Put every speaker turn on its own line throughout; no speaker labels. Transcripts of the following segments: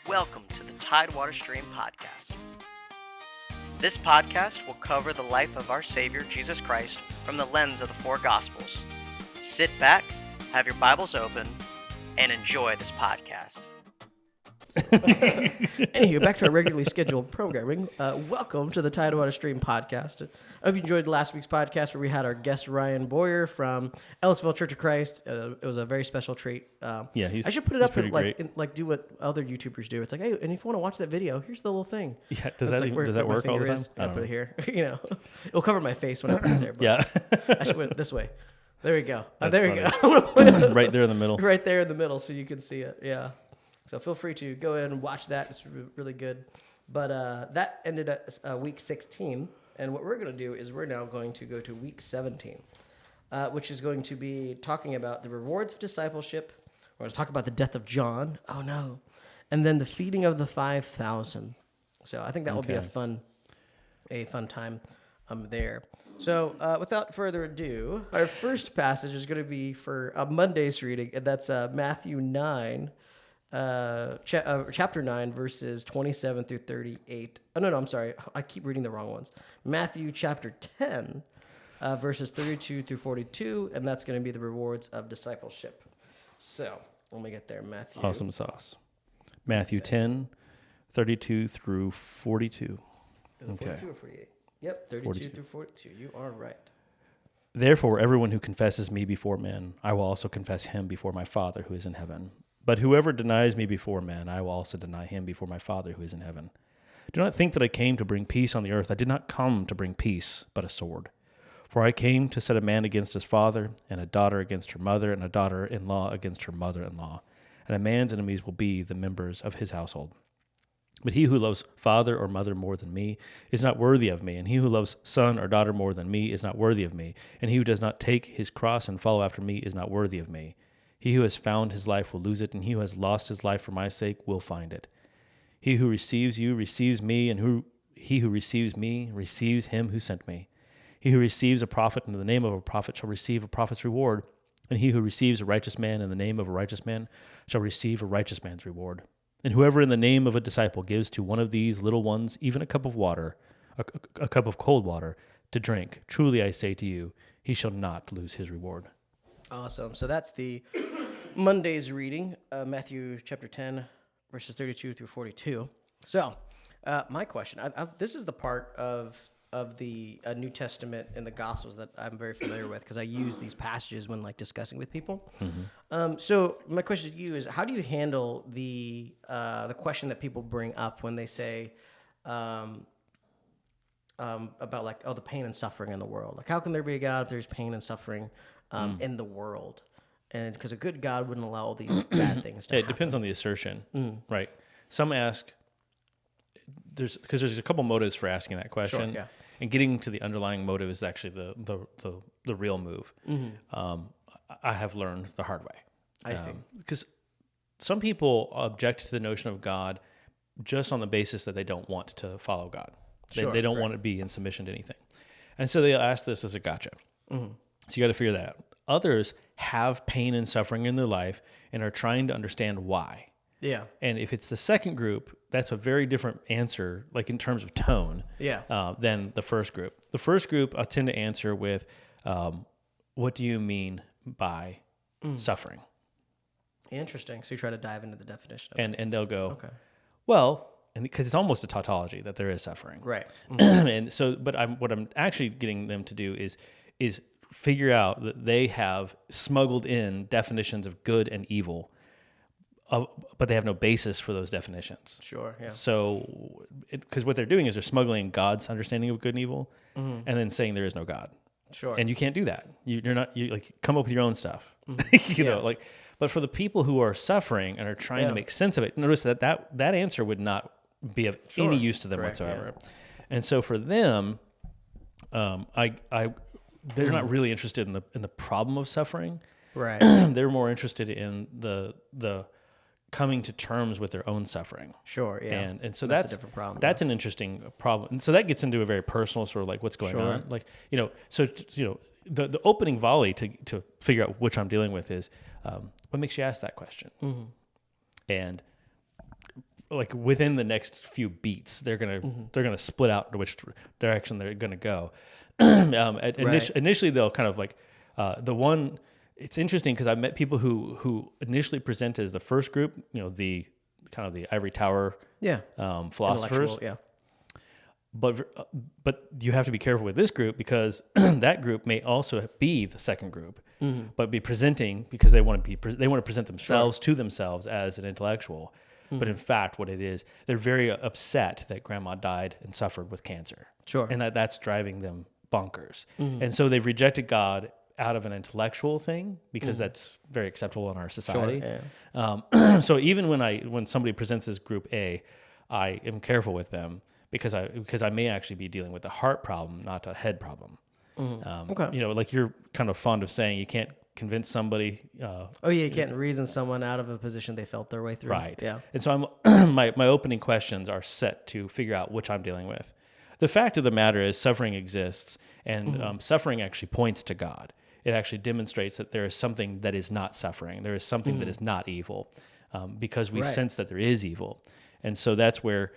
Welcome to the Tidewater Stream Podcast. This podcast will cover the life of our Savior, Jesus Christ, from the lens of the four Gospels. Sit back, have your Bibles open, and enjoy this podcast.
Anywho, back to our regularly scheduled programming. Welcome to the Tidewater Stream Podcast. I hope you enjoyed last week's podcast where we had our guest Ryan Boyer from Ellisville Church of Christ. It was a very special treat. I should put it up and do what other YouTubers do. It's like, hey, and if you want to watch that video, here's the little thing.
Yeah, does that work all the time?
I put it here. It'll cover my face when I put it there. But
yeah,
I should put it this way. There we go.
There
we go.
Right there in the middle.
Right there in the middle, so you can see it. Yeah. So feel free to go ahead and watch that. It's really good. But that ended at week 16. And what we're going to do is we're now going to go to week 17, which is going to be talking about the rewards of discipleship. We're going to talk about the death of John. Oh, no. And then the feeding of the 5,000. So I think that will be a fun time there. So without further ado, our first passage is going to be for Monday's reading, and that's Matthew 9. Chapter 9, verses 27 through 38. Oh, no, I'm sorry. I keep reading the wrong ones. Matthew chapter 10, verses 32 through 42, and that's going to be the rewards of discipleship. So, let me get there. Matthew.
Awesome sauce. Matthew 10, 32 through 42.
Is it 42 or 48? Yep, 32 through 42. You are right.
Therefore, everyone who confesses me before men, I will also confess him before my Father who is in heaven. But whoever denies me before men, I will also deny him before my Father who is in heaven. Do not think that I came to bring peace on the earth. I did not come to bring peace, but a sword. For I came to set a man against his father, and a daughter against her mother, and a daughter-in-law against her mother-in-law. And a man's enemies will be the members of his household. But he who loves father or mother more than me is not worthy of me, and he who loves son or daughter more than me is not worthy of me, and he who does not take his cross and follow after me is not worthy of me. He who has found his life will lose it, and he who has lost his life for my sake will find it. He who receives you receives me, and he who receives me receives him who sent me. He who receives a prophet in the name of a prophet shall receive a prophet's reward, and he who receives a righteous man in the name of a righteous man shall receive a righteous man's reward. And whoever in the name of a disciple gives to one of these little ones even a cup of water, a cup of cold water, to drink, truly I say to you, he shall not lose his reward.
Awesome. So that's the Monday's reading, Matthew chapter 10, verses 32 through 42. So my question, this is the part of the New Testament and the Gospels that I'm very familiar with because I use these passages when discussing with people. Mm-hmm. So my question to you is, how do you handle the question that people bring up when they say about the pain and suffering in the world? How can there be a God if there's pain and suffering in the world? And because a good God wouldn't allow all these bad things to happen.
It depends on the assertion, right? Some ask, there's a couple motives for asking that question,
sure, yeah.
And getting to the underlying motive is actually the real move. Mm-hmm. I have learned the hard way.
I see.
Because some people object to the notion of God just on the basis that they don't want to follow God. They don't want to be in submission to anything. And so they ask this as a gotcha. Mm-hmm. So you got to figure that out. Others have pain and suffering in their life and are trying to understand why.
Yeah.
And if it's the second group, that's a very different answer, in terms of tone, than the first group. The first group, I tend to answer with, what do you mean by suffering?
Interesting. So you try to dive into the definition.
And they'll go,
okay.
Well, and because it's almost a tautology that there is suffering.
Right.
Mm-hmm. And so, but what I'm actually getting them to do is figure out that they have smuggled in definitions of good and evil, but they have no basis for those definitions.
Sure, yeah.
So, because what they're doing is they're smuggling God's understanding of good and evil, and then saying there is no God.
Sure.
And you can't do that. You come up with your own stuff. Mm-hmm. But for the people who are suffering and are trying to make sense of it, notice that answer would not be of any use to them whatsoever. Yeah. And so for them, they're not really interested in the problem of suffering.
Right.
They're more interested in the coming to terms with their own suffering.
Sure, yeah.
And so
that's a different problem.
That's an interesting problem. And so that gets into a very personal sort of what's going on. The opening volley to figure out which I'm dealing with is what makes you ask that question? Mm-hmm. And like within the next few beats, they're gonna split out to which direction they're gonna go. Initially, they'll kind of like the one. It's interesting because I met people who initially presented as the first group, the kind of the ivory tower philosophers.
Yeah.
But you have to be careful with this group because that group may also be the second group, but be presenting because they want to present themselves to themselves as an intellectual. But in fact, what it is, they're very upset that grandma died and suffered with cancer.
Sure.
And that's driving them bonkers. And so they've rejected God out of an intellectual thing because that's very acceptable in our society.
Sure, yeah.
So even when somebody presents as group A, I am careful with them because I may actually be dealing with a heart problem, not a head problem.
Okay.
Like you're kind of fond of saying you can't convince somebody.
You can't reason someone out of a position they felt their way through.
Right.
Yeah.
And so my opening questions are set to figure out which I'm dealing with. The fact of the matter is suffering exists, and suffering actually points to God. It actually demonstrates that there is something that is not suffering. There is something that is not evil, because we sense that there is evil. And so that's where,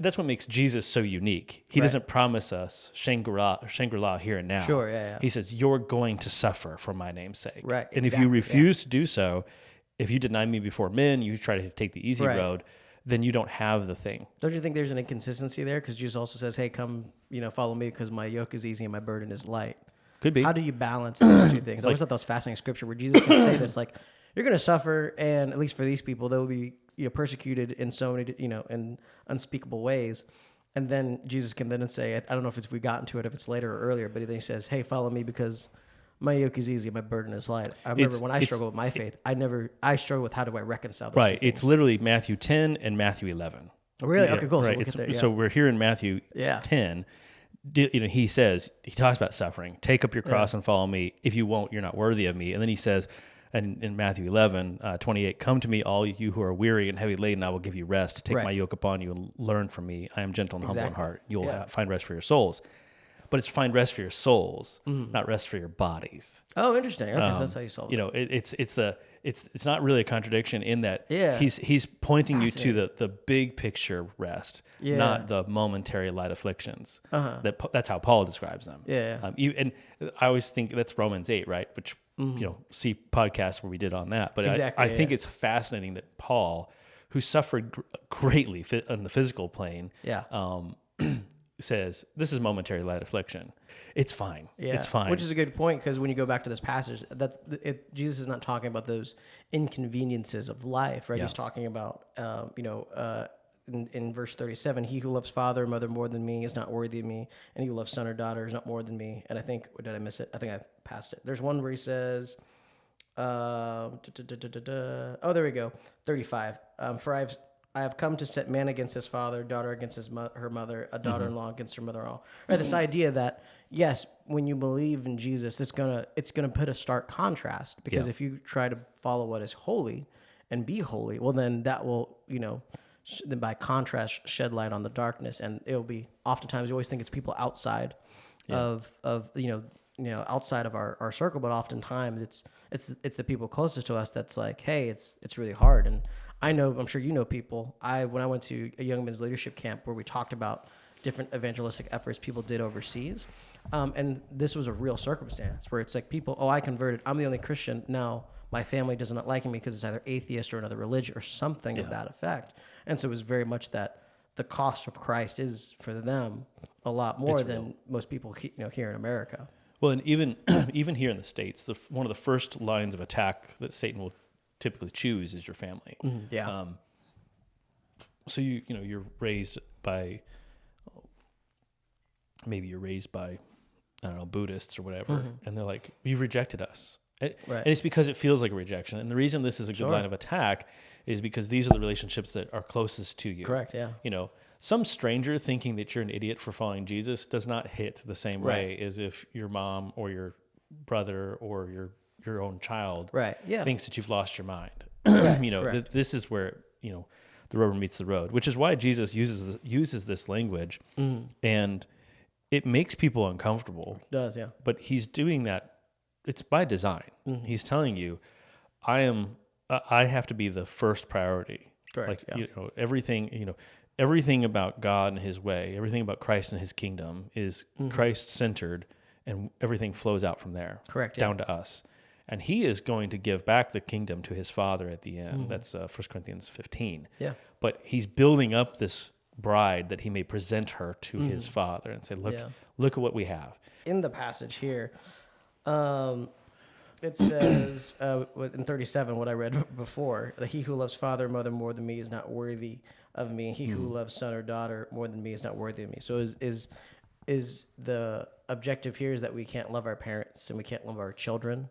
that's what makes Jesus so unique. He doesn't promise us Shangri-La here and now.
Sure, yeah.
He says, you're going to suffer for my name's sake.
Right,
And if you refuse to do so, if you deny me before men, you try to take the easy road, then you don't have the thing.
Don't you think there's an inconsistency there? Because Jesus also says, hey, come, follow me because my yoke is easy and my burden is light.
Could be.
How do you balance those two things? I always thought that was fascinating scripture where Jesus can say this, like, you're going to suffer, and at least for these people, they will be persecuted in so many, in unspeakable ways. And then Jesus can then say, I don't know if we got into it, if it's later or earlier, but then he says, hey, follow me because my yoke is easy, my burden is light. I remember when I struggle with my faith, I struggle with how do I reconcile those two things.
It's literally Matthew 10 and Matthew 11.
Oh, really? Yeah, okay, cool.
Right.
So,
so we're here in Matthew 10. He talks about suffering. Take up your cross and follow me. If you won't, you're not worthy of me. And then he says, and in Matthew 11, 28, come to me, all you who are weary and heavy laden, I will give you rest. Take my yoke upon you and learn from me. I am gentle and humble in heart. You'll find rest for your souls. But it's find rest for your souls, not rest for your bodies.
Oh, interesting. Okay, so that's how you solve it.
It's not really a contradiction in that he's pointing you to the big picture rest, not the momentary light afflictions. That's how Paul describes them. And I always think that's Romans 8, right? Which see podcasts where we did on that. But I think it's fascinating that Paul, who suffered greatly on the physical plane, says this is momentary light affliction. It's fine. It's fine.
Which is a good point because when you go back to this passage, Jesus is not talking about those inconveniences of life, right?
Yeah.
He's talking about, in verse 37, he who loves father or mother more than me is not worthy of me, and he who loves son or daughter is not more than me. And I think, did I miss it? I think I passed it. There's one where he says, oh, there we go, 35. For I have come to set man against his father, daughter against her mother, a daughter-in-law against her mother-in-law. Right, this idea that yes, when you believe in Jesus, it's gonna put a stark contrast because if you try to follow what is holy and be holy, well then that will then by contrast shed light on the darkness, and it'll be oftentimes you always think it's people outside of outside of our circle, but oftentimes it's the people closest to us that's like, hey, it's really hard. And I'm sure you know people. When I went to a young men's leadership camp where we talked about different evangelistic efforts people did overseas, and this was a real circumstance where it's like people, I converted, I'm the only Christian now. My family does not like me because it's either atheist or another religion or something of that effect. And so it was very much that the cost of Christ is for them a lot more than most people here in America.
Well, and even here in the States, one of the first lines of attack that Satan will typically choose is your family.
Yeah.
So you're raised by, maybe you're raised by, I don't know, Buddhists or whatever, and they're like, you've rejected us. And it's because it feels like a rejection. And the reason this is a good line of attack is because these are the relationships that are closest to you.
Correct, yeah.
Some stranger thinking that you're an idiot for following Jesus does not hit the same way as if your mom or your brother or your own child thinks that you've lost your mind. This is where, the rubber meets the road, which is why Jesus uses this language, and it makes people uncomfortable.
It does, yeah.
But he's doing that. It's by design. He's telling you, I have to be the first priority
Correct.
Like, everything about God and his way, everything about Christ and his kingdom is Christ-centered, and everything flows out from there.
Correct.
Down to us. And he is going to give back the kingdom to his Father at the end. That's 1 Corinthians 15.
Yeah.
But he's building up this bride that he may present her to his Father and say, look at what we have.
In the passage here, it says in 37, what I read before, that he who loves father or mother more than me is not worthy of me. He who loves son or daughter more than me is not worthy of me. So is the objective here is that we can't love our parents and we can't love our children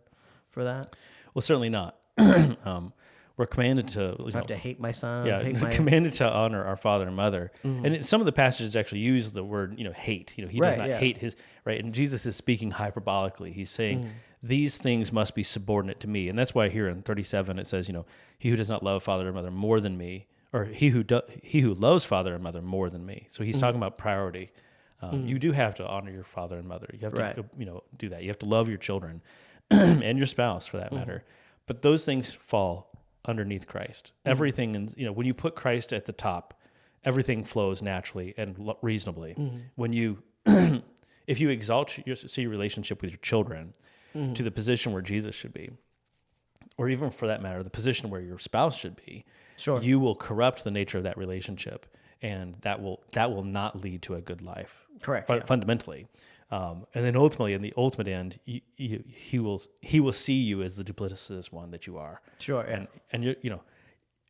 for that?
Well, certainly not. We're commanded to...
I have to hate my son.
Yeah, we're commanded to honor our father and mother. And some of the passages actually use the word, hate. He does not hate his... Right, and Jesus is speaking hyperbolically. He's saying, these things must be subordinate to me. And that's why here in 37 it says, he who does not love father or mother more than me, or he who loves father and mother more than me. So he's talking about priority. You do have to honor your father and mother. You have to, do that. You have to love your children and your spouse, for that matter. But those things fall underneath Christ. Everything, when you put Christ at the top, everything flows naturally and reasonably. When you, if you exalt your relationship with your children to the position where Jesus should be, or even for that matter, the position where your spouse should be, you will corrupt the nature of that relationship, and that will not lead to a good life.
Correct.
Fundamentally. And then ultimately, in the ultimate end, he will see you as the duplicitous one that you are.
Sure. Yeah.
And you're,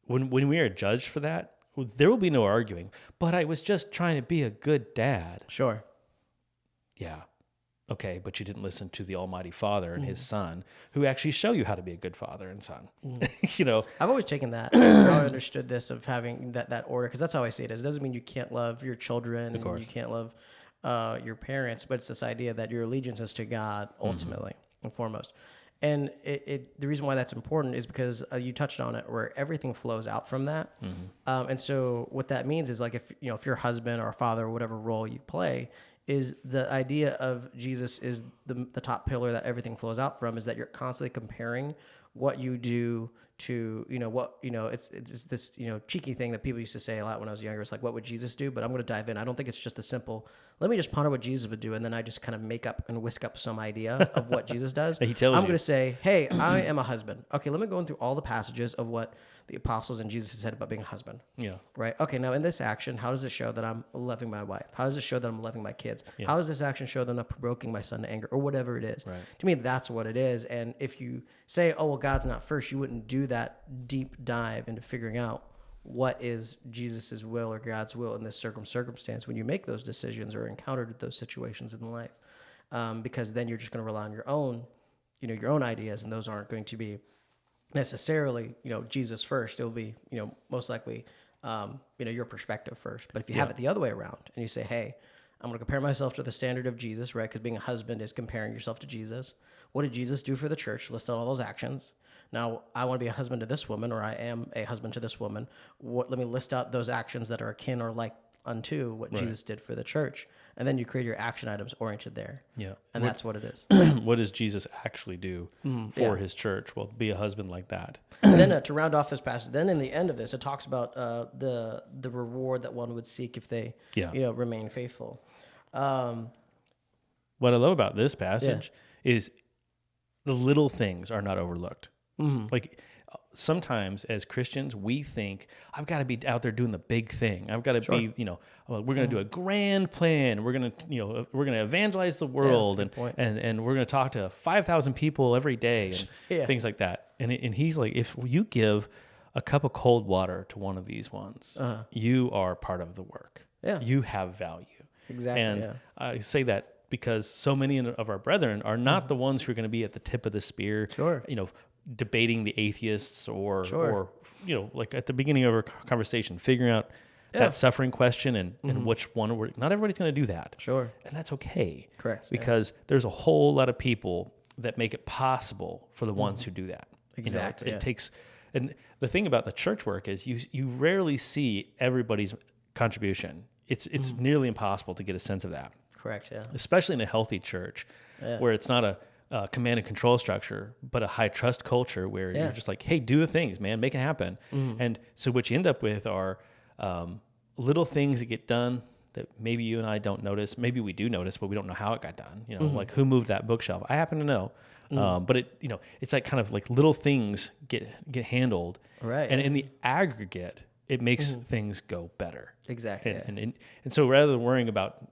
when we are judged for that, there will be no arguing. But I was just trying to be a good dad.
Sure.
Yeah. Okay, but you didn't listen to the Almighty Father and his Son, who actually show you how to be a good father and son.
I've always taken that. I understood this of having that order, because that's how I see it. It doesn't mean you can't love your children,
of course.
And you can't love your parents, but it's this idea that your allegiance is to God ultimately and foremost. And the reason why that's important is because you touched on it, where everything flows out from that. And so what that means is, like, if you're a husband or a father or whatever role you play, is the idea of Jesus is the top pillar that everything flows out from, is that you're constantly comparing what you do to, it's this, cheeky thing that people used to say a lot when I was younger. It's like, what would Jesus do? But I'm going to dive in. I don't think it's just a simple, let me just ponder what Jesus would do, and then I just kind of make up and whisk up some idea of what Jesus does.
He tells
I'm
you.
going to say, hey, I am a husband. Okay, let me go through all the passages of what the apostles and Jesus said about being a husband.
Yeah.
Right? Okay, now in this action, how does it show that I'm loving my wife? How does it show that I'm loving my kids? How does this action show that I'm not provoking my son to anger, or whatever it is?
Right.
To me, that's what it is. And if you say, oh, well, God's not first, you wouldn't do that deep dive into figuring out what is Jesus's will or God's will in this circumstance when you make those decisions or encountered those situations in life. Because then you're just going to rely on your own ideas, and those aren't going to be necessarily, Jesus first. It'll be, most likely, your perspective first. But if you have it the other way around and you say, hey, I'm going to compare myself to the standard of Jesus, right? Because being a husband is comparing yourself to Jesus. What did Jesus do for the church? List out all those actions. Now, I want to be a husband to this woman, or I am a husband to this woman. Let me list out those actions that are akin or like unto what Jesus did for the church. And then you create your action items oriented there. Yeah. And that's what it is.
What does Jesus actually do for his church? Well, be a husband like that.
And then to round off this passage, then in the end of this, it talks about the reward that one would seek if they remain faithful.
What I love about this passage is the little things are not overlooked. Like, sometimes as Christians, we think, I've got to be out there doing the big thing. I've got to be, we're going to do a grand plan. We're going to, we're going to evangelize the world, and we're going to talk to 5,000 people every day and things like that. And he's like, if you give a cup of cold water to one of these ones, you are part of the work. Yeah. You have value. Exactly. And I say that because so many of our brethren are not the ones who are going to be at the tip of the spear. Sure. Debating the atheists or like at the beginning of our conversation, figuring out that suffering question and which one not everybody's going to do that. Sure. And that's okay. Correct. Because there's a whole lot of people that make it possible for the ones who do that. Exactly. It takes, and the thing about the church work is you rarely see everybody's contribution. It's nearly impossible to get a sense of that. Correct. Yeah. Especially in a healthy church where it's not command and control structure, but a high trust culture where you're just like, hey, do the things, man, make it happen. And so what you end up with are little things that get done that maybe you and I don't notice. Maybe we do notice, but we don't know how it got done. You know, like who moved that bookshelf? I happen to know. But it's like kind of like little things get handled.
Right.
And in the aggregate, it makes things go better.
Exactly.
And so rather than worrying about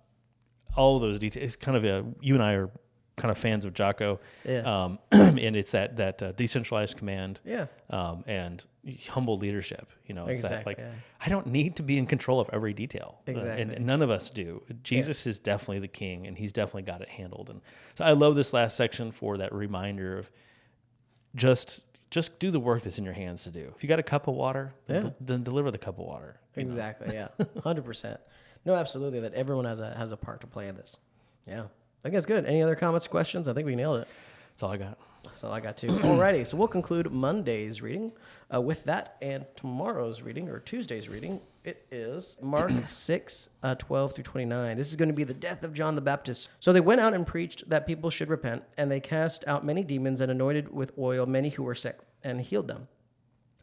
all those details, it's kind of you and I are kind of fans of Jocko. Yeah. And it's that decentralized command. Yeah. And humble leadership. It's that I don't need to be in control of every detail. Exactly. And none of us do. Jesus is definitely the king, and he's definitely got it handled. And so I love this last section for that reminder of just do the work that's in your hands to do. If you got a cup of water, then deliver the cup of water.
Exactly. Yeah. 100%. No, absolutely. That everyone has a part to play in this. Yeah. I think that's good. Any other comments, questions? I think we nailed it.
That's all I got.
That's all I got too. Alrighty, so we'll conclude Monday's reading with that, and tomorrow's reading, or Tuesday's reading, it is Mark 6, 12 through 29. This is going to be the death of John the Baptist. So they went out and preached that people should repent, and they cast out many demons and anointed with oil many who were sick, and healed them.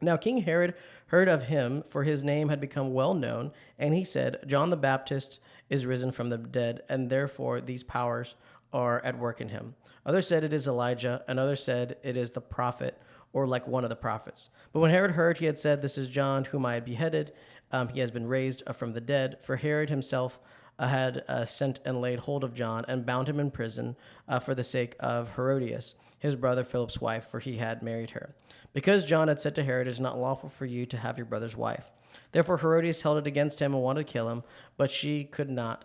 Now King Herod heard of him, for his name had become well known, and he said, John the Baptist is risen from the dead, and therefore these powers are at work in him. Others said it is Elijah, and others said it is the prophet, or like one of the prophets. But when Herod heard, he had said, this is John whom I had beheaded. He has been raised from the dead. For Herod himself had sent and laid hold of John and bound him in prison for the sake of Herodias, his brother Philip's wife, for he had married her. Because John had said to Herod, it is not lawful for you to have your brother's wife. Therefore Herodias held it against him and wanted to kill him, but she could not.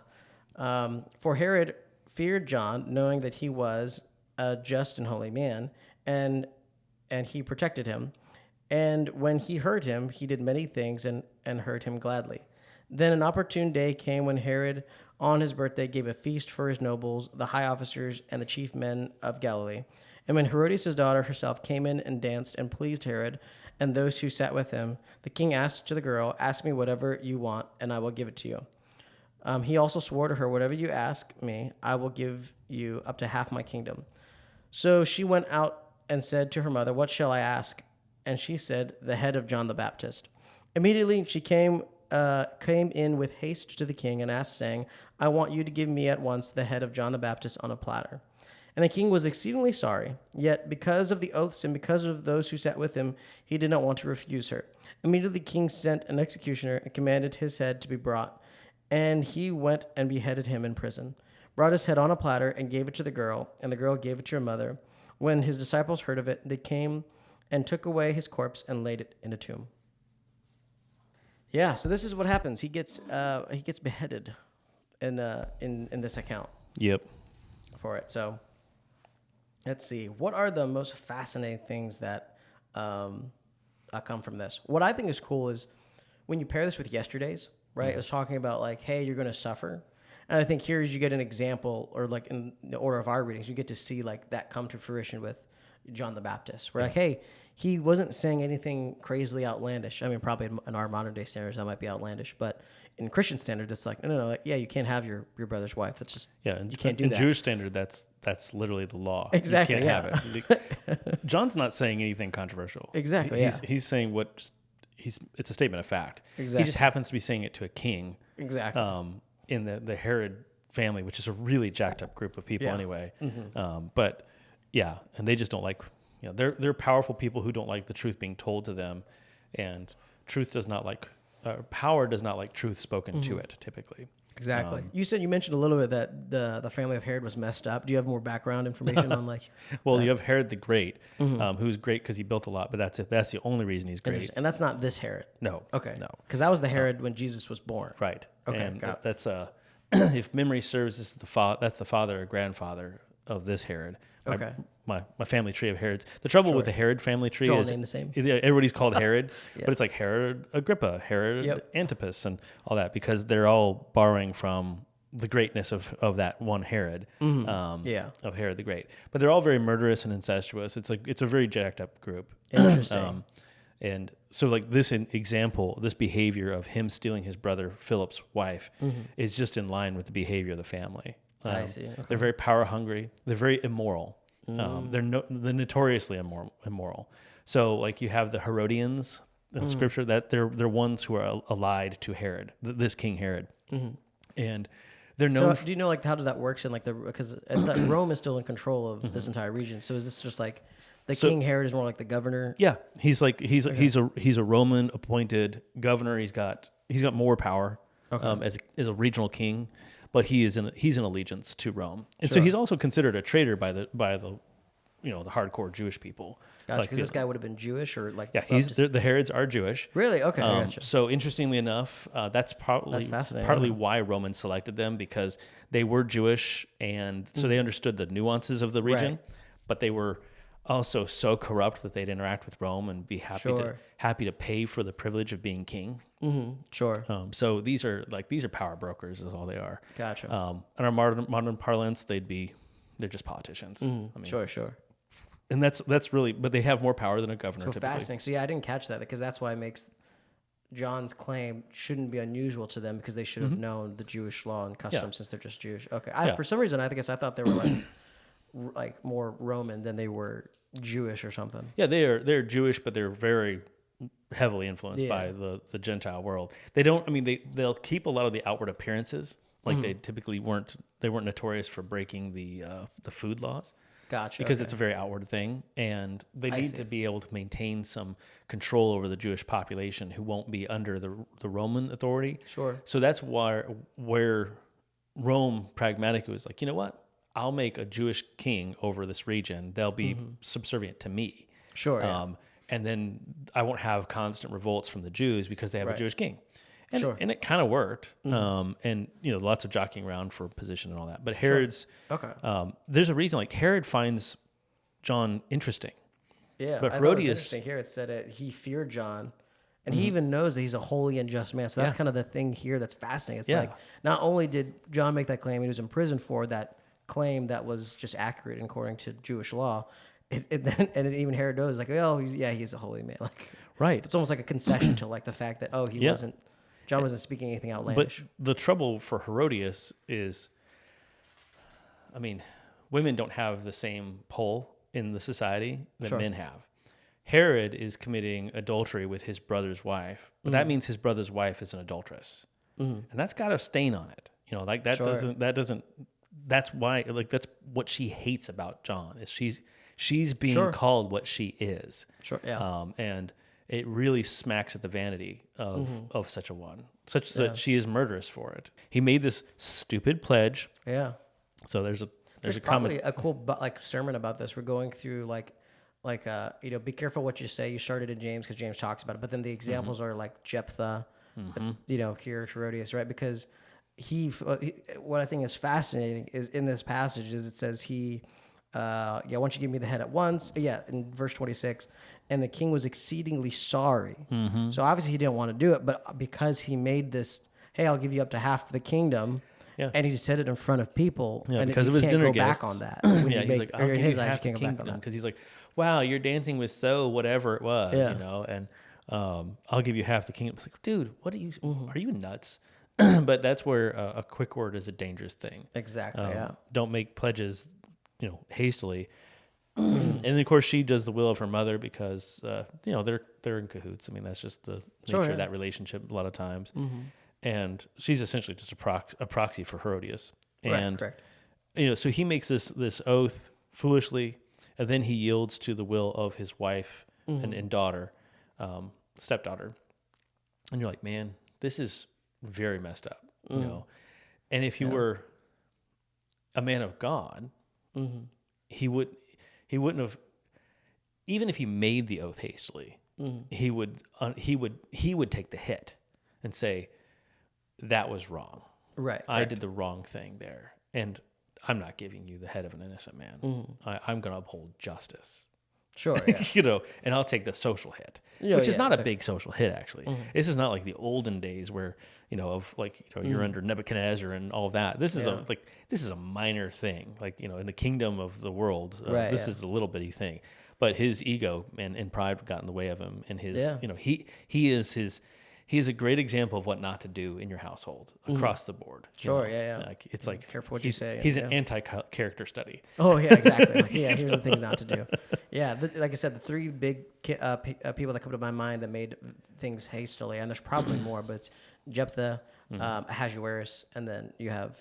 For Herod feared John, knowing that he was a just and holy man, and he protected him. And when he heard him, he did many things and heard him gladly. Then an opportune day came when Herod, on his birthday, gave a feast for his nobles, the high officers, and the chief men of Galilee. And when Herodias' daughter herself came in and danced and pleased Herod and those who sat with him, the king asked to the girl, ask me whatever you want, and I will give it to you. He also swore to her, whatever you ask me, I will give you up to half my kingdom. So she went out and said to her mother, what shall I ask? And she said, the head of John the Baptist. Immediately she came in with haste to the king and asked, saying, I want you to give me at once the head of John the Baptist on a platter. And the king was exceedingly sorry, yet because of the oaths and because of those who sat with him, he did not want to refuse her. Immediately the king sent an executioner and commanded his head to be brought. And he went and beheaded him in prison, brought his head on a platter and gave it to the girl, and the girl gave it to her mother. When his disciples heard of it, they came and took away his corpse and laid it in a tomb. Yeah, so this is what happens. He gets beheaded in this account.
Yep.
For it. So let's see. What are the most fascinating things that come from this? What I think is cool is when you pair this with yesterday's, right? It was talking about like, hey, you're going to suffer. And I think here is you get an example, or like in the order of our readings, you get to see like that come to fruition with John the Baptist. We're like, hey, he wasn't saying anything crazily outlandish. I mean, probably in our modern day standards, that might be outlandish, but in Christian standards, it's like, no, like, yeah, you can't have your brother's wife. That's just, you can't do that.
In Jewish standard, that's literally the law.
Exactly.
You can't have it. John's not saying anything controversial.
Exactly.
He's saying it's a statement of fact.
Exactly.
He just happens to be saying it to a king.
Exactly.
In the Herod family, which is a really jacked up group of people anyway. Mm-hmm. But yeah, and they just don't like, they're powerful people who don't like the truth being told to them, and power does not like truth spoken to it typy.
Exactly. You mentioned a little bit that the family of Herod was messed up. Do you have more background information on like?
Well, you have Herod the Great, who's great because he built a lot, but that's it. That's the only reason he's great.
And that's not this Herod.
No.
Okay.
No.
Because that was the Herod when Jesus was born.
Right.
Okay.
And that's if memory serves, this is that's the father or grandfather of this Herod.
Okay.
My family tree of Herods. The trouble with the Herod family tree is
named the same.
Everybody's called Herod, but it's like Herod Agrippa, Herod Antipas, and all that, because they're all borrowing from the greatness of that one Herod, of Herod the Great. But they're all very murderous and incestuous. It's a very jacked up group.
Interesting.
And so like this example, this behavior of him stealing his brother Philip's wife is just in line with the behavior of the family.
I see. Okay.
They're very power hungry. They're very immoral. They're notoriously immoral. So like you have the Herodians in Scripture that they're ones who are allied to this King Herod, and they're known.
So do you know like how does that works in like because Rome is still in control of this entire region? So is this just like King Herod is more like the governor?
Yeah, he's a Roman appointed governor. He's got more power as a regional king, but he's in allegiance to Rome, and so he's also considered a traitor by the the hardcore Jewish people.
Gotcha. Because this guy would have been Jewish or like
the Herods are Jewish.
Really? Okay. Gotcha.
So interestingly enough, that's partly why Romans selected them, because they were Jewish and so they understood the nuances of the region, but they were also so corrupt that they'd interact with Rome and be happy to pay for the privilege of being king.
Sure.
So these are power brokers is all they are.
Gotcha.
In our modern parlance, they're just politicians.
Sure.
And that's really, but they have more power than a governor.
So
typically.
fascinating. So yeah, I didn't catch that because that's why it makes John's claim shouldn't be unusual to them because they should have known the Jewish law and customs since they're just Jewish. Okay. For some reason, I thought they were like more Roman than they were Jewish or something.
Yeah, they're Jewish, but they're very heavily influenced by the Gentile world. They'll keep a lot of the outward appearances. Like they typically weren't notorious for breaking the food laws.
Gotcha.
Because it's a very outward thing, and they need to be able to maintain some control over the Jewish population who won't be under the Roman authority.
Sure.
So that's where Rome pragmatically was like, you know what? I'll make a Jewish king over this region. They'll be subservient to me.
Sure.
And then I won't have constant revolts from the Jews because they have a Jewish king. And, and it kind of worked. And, lots of jockeying around for position and all that. But Herod's, there's a reason, like Herod finds John interesting.
Yeah.
But
Herodias,
Herodias,
interesting here, it said it, he feared John. And he even knows that he's a holy and just man. So that's kind of the thing here that's fascinating. It's like, not only did John make that claim, he was imprisoned for that claim that was just accurate according to Jewish law. And even Herod knows, like, oh, he's a holy man. Like,
right.
It's almost like a concession to like the fact that, John wasn't speaking anything outlandish.
But the trouble for Herodias is, women don't have the same pull in the society that men have. Herod is committing adultery with his brother's wife, but that means his brother's wife is an adulteress, and that's got a stain on it. That's why, that's what she hates about John is she's being called what she is. Sure. Yeah. And it really smacks at the vanity of such a one, such that she is murderous for it. He made this stupid pledge.
Yeah.
So there's a
probably a cool sermon about this. We're going through be careful what you say. You started in James because James talks about it, but then the examples are like Jephthah, here Herodias, right? Because what I think is fascinating is in this passage is it says why don't you give me the head at once? In verse 26, and the king was exceedingly sorry. So obviously he didn't want to do it, but because he made this, hey, I'll give you up to half the kingdom, and he just said it in front of people, and
because of his dinner guests.
Back on that.
He's like, I'll give you half the kingdom, because he's like, wow, your dancing was so whatever it was, and I'll give you half the kingdom. It's like, dude, what are you nuts? But that's where a quick word is a dangerous thing.
Exactly.
Don't make pledges, hastily. And then of course she does the will of her mother because they're in cahoots. That's just the nature of that relationship a lot of times. And she's essentially just a proxy for Herodias. And
correct.
So he makes this oath foolishly, and then he yields to the will of his wife and daughter, stepdaughter. And you're like, man, this is very messed up, And if you were a man of God, he wouldn't have, even if he made the oath hastily, he would take the hit and say, that was wrong.
Right.
I did the wrong thing there. And I'm not giving you the head of an innocent man. I'm going to uphold justice.
Sure. Yeah.
And I'll take the social hit, which is not a big social hit, actually. This is not like the olden days where, you're under Nebuchadnezzar and all of that. This is this is a minor thing. In the kingdom of the world, this is a little bitty thing. But his ego and pride got in the way of him. And his, he is He's a great example of what not to do in your household across the board.
Sure, yeah.
Like, it's like
Careful what you say.
He's an anti-character study.
Oh yeah, exactly. Like, yeah, here's the things not to do. Yeah, like I said, the three big people that come to my mind that made things hastily, and there's probably more, but it's Jephthah, Ahasuerus, and then you have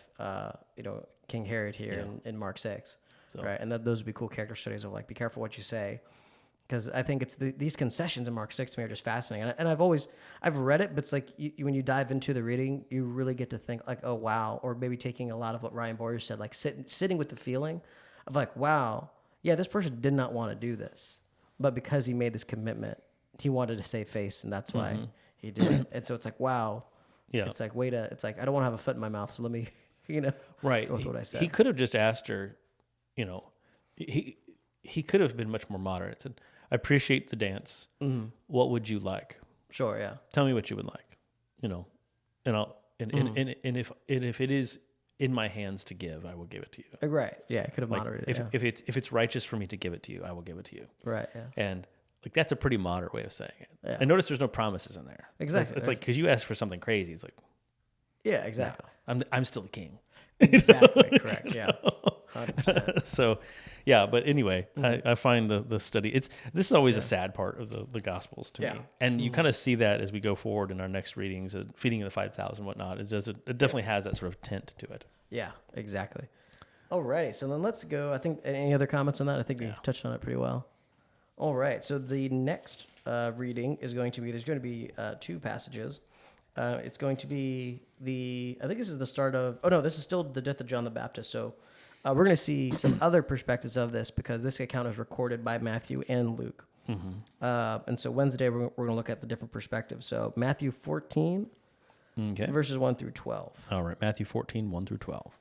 King Herod here in Mark 6, right? And those would be cool character studies of like, be careful what you say. Because I think it's these concessions in Mark 6 to me are just fascinating. And I've read it, but it's like when you dive into the reading, you really get to think like, oh, wow. Or maybe taking a lot of what Ryan Boyer said, like sitting with the feeling of like, wow, yeah, this person did not want to do this. But because he made this commitment, he wanted to save face, and that's why he did it. And so it's like, wow. Yeah. It's like, I don't want to have a foot in my mouth, so let me,
right.
go with what I said.
He could have just asked her, he could have been much more moderate. Said, I appreciate the dance. Mm-hmm. What would you like?
Sure, yeah.
Tell me what you would like, and I'll and if it is in my hands to give, I will give it to you.
Right. Yeah, I could have moderated it.
If it's righteous for me to give it to you, I will give it to you.
Right. Yeah.
And like that's a pretty moderate way of saying it.
Yeah.
And notice there's no promises in there.
Exactly.
It's like because you ask for something crazy, it's like,
yeah, exactly.
No, I'm still the king.
Exactly. Correct. Yeah. 100%.
So, yeah, but anyway, I find the study. This is always a sad part of the Gospels to me, and you kind of see that as we go forward in our next readings, feeding of the 5,000, whatnot. It definitely has that sort of tint to it.
Yeah, exactly. Alrighty, so then let's go. I think any other comments on that? I think we touched on it pretty well. All right, so the next reading is going to be. There's going to be two passages. It's going to be I think this is the start of. Oh no, this is still the death of John the Baptist. So. We're going to see some other perspectives of this because this account is recorded by Matthew and Luke. Mm-hmm. And so Wednesday, we're going to look at the different perspectives. So Matthew 14, verses 1 through 12.
All right, Matthew 14, 1 through 12.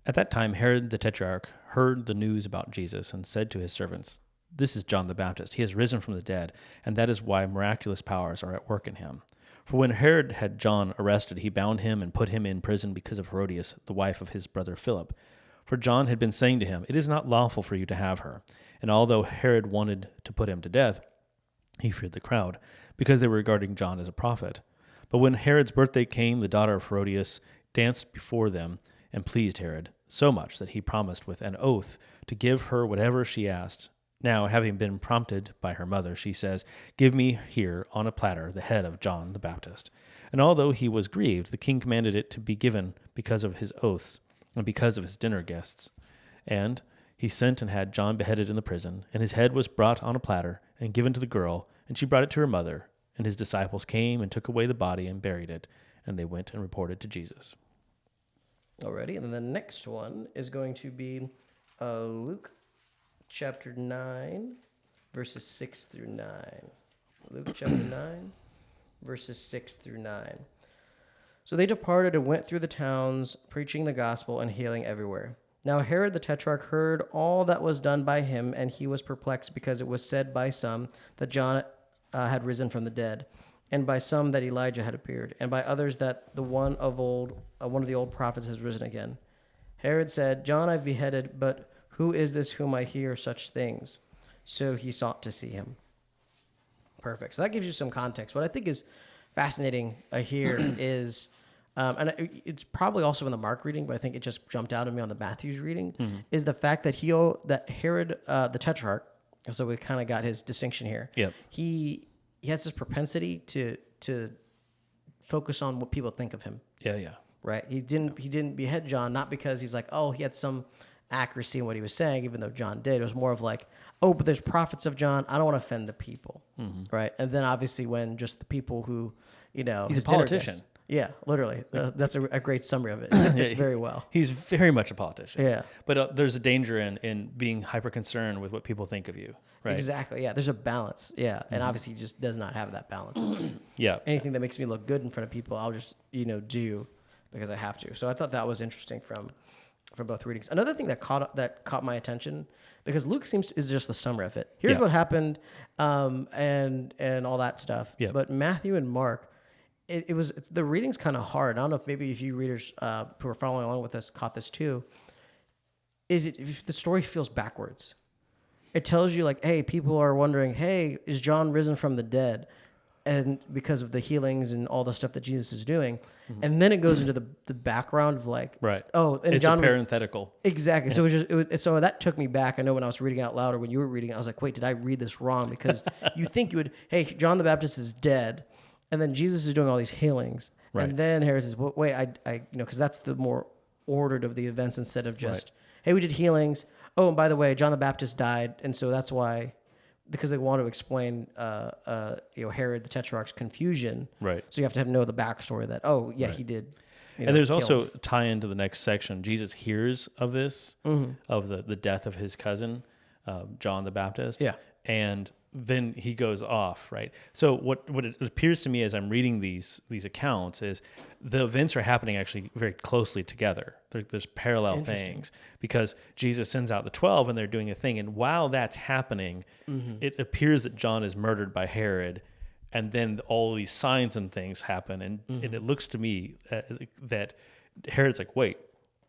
At that time, Herod the Tetrarch heard the news about Jesus and said to his servants, "This is John the Baptist. He has risen from the dead, and that is why miraculous powers are at work in him." For when Herod had John arrested, he bound him and put him in prison because of Herodias, the wife of his brother Philip. For John had been saying to him, "It is not lawful for you to have her." And although Herod wanted to put him to death, he feared the crowd, because they were regarding John as a prophet. But when Herod's birthday came, the daughter of Herodias danced before them and pleased Herod, so much that he promised with an oath to give her whatever she asked. Now, having been prompted by her mother, she says, "Give me here on a platter the head of John the Baptist." And although he was grieved, the king commanded it to be given because of his oaths, and because of his dinner guests. And he sent and had John beheaded in the prison, and his head was brought on a platter and given to the girl, and she brought it to her mother. And his disciples came and took away the body and buried it, and they went and reported to Jesus.
Alrighty, and then the next one is going to be Luke chapter 9, verses 6 through 9. Luke chapter 9, verses 6 through 9. So they departed and went through the towns, preaching the gospel and healing everywhere. Now Herod the Tetrarch heard all that was done by him, and he was perplexed, because it was said by some that John had risen from the dead, and by some that Elijah had appeared, and by others that one of the old prophets has risen again. Herod said, "John I've beheaded, but who is this whom I hear such things?" So he sought to see him. Perfect. So that gives you some context. What I think is fascinating here is, and it's probably also in the Mark reading, but I think it just jumped out at me on the Matthew's reading, is the fact that that Herod the Tetrarch, so we kind of got his distinction here.
Yep.
He has this propensity to focus on what people think of him.
Yeah.
Right. He didn't behead John, not because he's like, oh, he had some accuracy in what he was saying, even though John did. It was more of like, oh, but there's prophets of John. I don't want to offend the people. Right. And then obviously when just the people who,
he's a politician.
Yeah, literally. That's a great summary of it. It fits very well.
He's very much a politician.
Yeah.
But there's a danger in being hyper concerned with what people think of you. Right.
Exactly. Yeah. There's a balance. Yeah. And obviously he just does not have that balance. It's, anything that makes me look good in front of people, I'll just, do because I have to. So I thought that was interesting from both readings. Another thing that caught my attention, because Luke is just the summary of it. Here's what happened, and all that stuff. Yeah. But Matthew and Mark, the reading's kind of hard. I don't know if maybe if you readers who are following along with us caught this too. If the story feels backwards? It tells you like, hey, people are wondering, hey, is John risen from the dead? and because of the healings and all the stuff that Jesus is doing. And then it goes into the background of like,
Right.
oh, and
It's
John
a parenthetical.
exactly. So so that took me back. I know when I was reading out loud or when you were reading, I was like, wait, did I read this wrong? Because you think you would, hey, John the Baptist is dead, and then Jesus is doing all these healings,
Right.
and then Herod says, well, wait, I because that's the more ordered of the events instead of just, hey, we did healings. Oh, and by the way, John the Baptist died, and so that's why, because they want to explain, Herod the Tetrarch's confusion.
Right.
So you have to know the backstory that, oh, yeah, he did.
And there's
kill
also
him.
tie into the next section. Jesus hears of this, of the death of his cousin, John the Baptist.
Yeah.
And then he goes off, right? So what it appears to me as I'm reading these accounts is the events are happening actually very closely together. There's parallel things because Jesus sends out the 12 and they're doing a thing. And while that's happening, it appears that John is murdered by Herod. And then all these signs and things happen. And it looks to me that Herod's like, wait,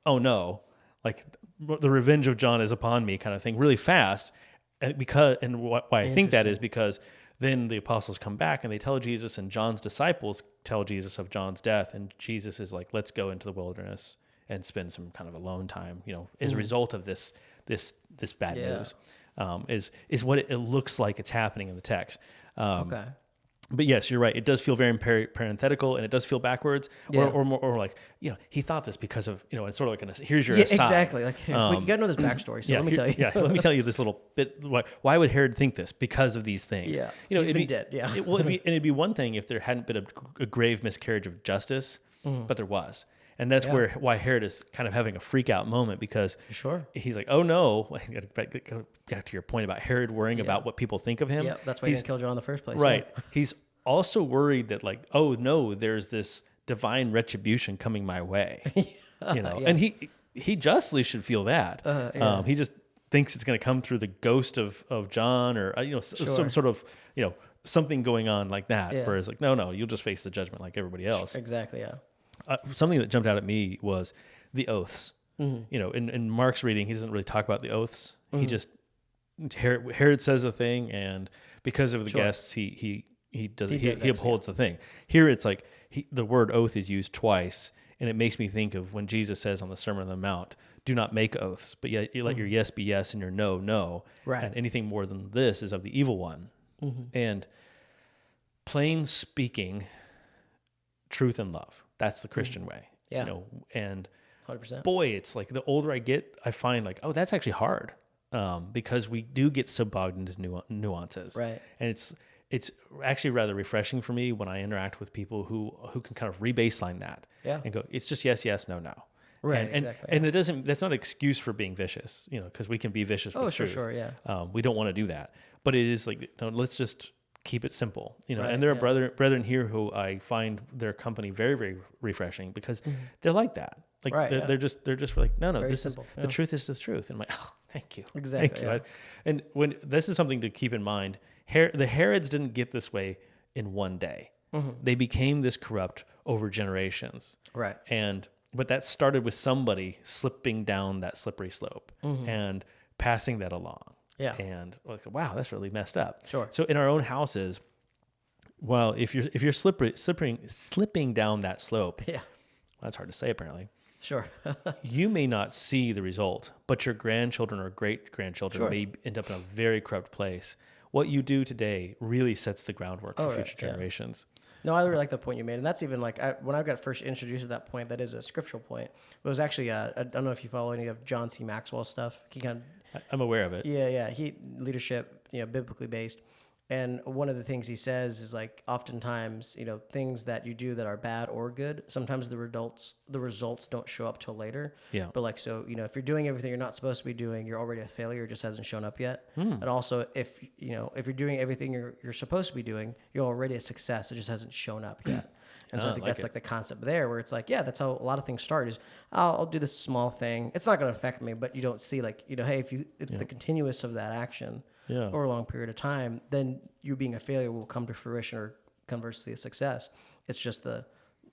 oh no, like the revenge of John is upon me kind of thing really fast. And why I think that is because then the apostles come back and they tell Jesus, and John's disciples tell Jesus of John's death. And Jesus is like, let's go into the wilderness and spend some kind of alone time, as a result of this bad news, is what it looks like it's happening in the text.
Okay.
But yes, you're right. It does feel very parenthetical, and it does feel backwards, or like he thought this because of it's sort of like here's your aside.
Exactly. Like you gotta know this backstory. So let me tell you.
Let me tell you this little bit. Why would Herod think this? Because of these things.
Yeah, he's been dead. Yeah.
It'd be one thing if there hadn't been a grave miscarriage of justice, but there was. And that's why Herod is kind of having a freak out moment because he's like, oh no, back to your point about Herod worrying about what people think of him.
Yeah, that's why he didn't kill John in the first place.
Right.
Yeah.
He's also worried that like, oh no, there's this divine retribution coming my way, and he justly should feel that. He just thinks it's going to come through the ghost of John or, some sort of, something going on like that.
Yeah.
Whereas like, no, you'll just face the judgment like everybody else.
Exactly. Yeah.
Something that jumped out at me was the oaths. In Mark's reading, he doesn't really talk about the oaths. He just, Herod says a thing, and because of the guests, he upholds the thing. Here it's like the word oath is used twice, and it makes me think of when Jesus says on the Sermon on the Mount, do not make oaths, but yet you let your yes be yes and your no, no.
Right.
And anything more than this is of the evil one. And plain speaking, truth and love. That's the Christian way.
Yeah.
And
100%.
boy, it's like the older I get, I find like, oh, that's actually hard. Because we do get so bogged into nuances.
Right.
And it's actually rather refreshing for me when I interact with people who can kind of re-baseline that and go, it's just yes, yes, no, no.
Right.
And
Exactly.
that's not an excuse for being vicious, because we can be vicious with truth.
Sure. Yeah.
We don't want to do that, but it is like, let's just keep it simple,
Right,
and there are brethren here who I find their company very, very refreshing because they're like that. Like they're just like, no,
Very
this
simple.
is the truth is the truth. And I'm like, oh, thank you.
Exactly,
Thank you.
yeah.
And when this is something to keep in mind, the Herods didn't get this way in one day. They became this corrupt over generations.
Right.
But that started with somebody slipping down that slippery slope and passing that along.
Yeah.
And like, wow, that's really messed up.
Sure.
So in our own houses, well, if you're slipping down that slope,
Yeah.
that's hard to say apparently.
Sure.
You may not see the result, but your grandchildren or great-grandchildren may end up in a very corrupt place. What you do today really sets the groundwork for future generations.
No, I really like the point you made. And that's even like, when I got first introduced to that point, that is a scriptural point. It was actually, I don't know if you follow any of John C. Maxwell's stuff. He kind of,
I'm aware of it.
yeah. He, leadership, biblically based. And one of the things he says is like, oftentimes, things that you do that are bad or good, sometimes the results don't show up till later.
Yeah.
But like, so, if you're doing everything you're not supposed to be doing, you're already a failure. It just hasn't shown up yet. And also if you're doing everything you're supposed to be doing, you're already a success. It just hasn't shown up yet. And so I think that's like the concept there where it's like, yeah, that's how a lot of things start is I'll do this small thing. It's not going to affect me, but you don't see like, hey, it's the continuous of that action over a long period of time, then you being a failure will come to fruition or conversely a success. It's just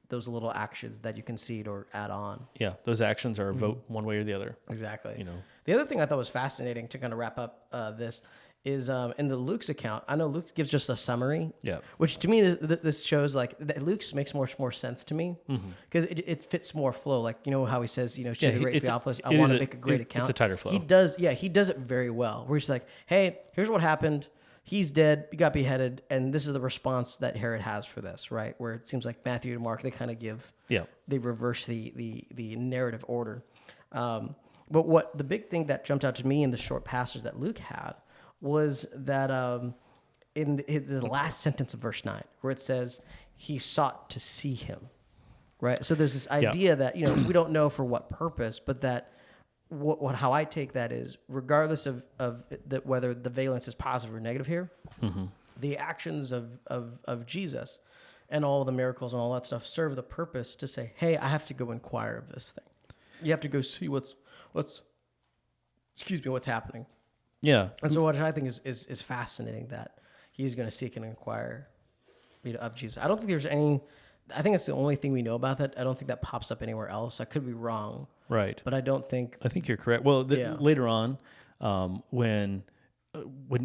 those little actions that you concede or add on.
Yeah. Those actions are a vote one way or the other.
Exactly. The other thing I thought was fascinating to kind of wrap up this is in the Luke's account. I know Luke gives just a summary,
Yeah.
which to me this shows like that Luke's makes more sense to me because it fits more flow. Like how he says, should I rate Theophilus? I want to make a great account.
It's a tighter flow.
He does it very well. Where he's like, hey, here's what happened. He's dead. He got beheaded, and this is the response that Herod has for this, right? Where it seems like Matthew and Mark, they kind of they reverse the narrative order. But what the big thing that jumped out to me in the short passage that Luke had was that in the last sentence of verse 9, where it says, he sought to see him, right? So there's this idea that, we don't know for what purpose, but that how I take that is, regardless of whether the valence is positive or negative here, the actions of Jesus and all the miracles and all that stuff serve the purpose to say, hey, I have to go inquire of this thing. You have to go see what's happening.
Yeah.
And so what I think is fascinating, that he's going to seek and inquire of Jesus. I don't think there's any, I think it's the only thing we know about that. I don't think that pops up anywhere else. I could be wrong.
Right.
But I don't think.
I think you're correct. Well, later on, when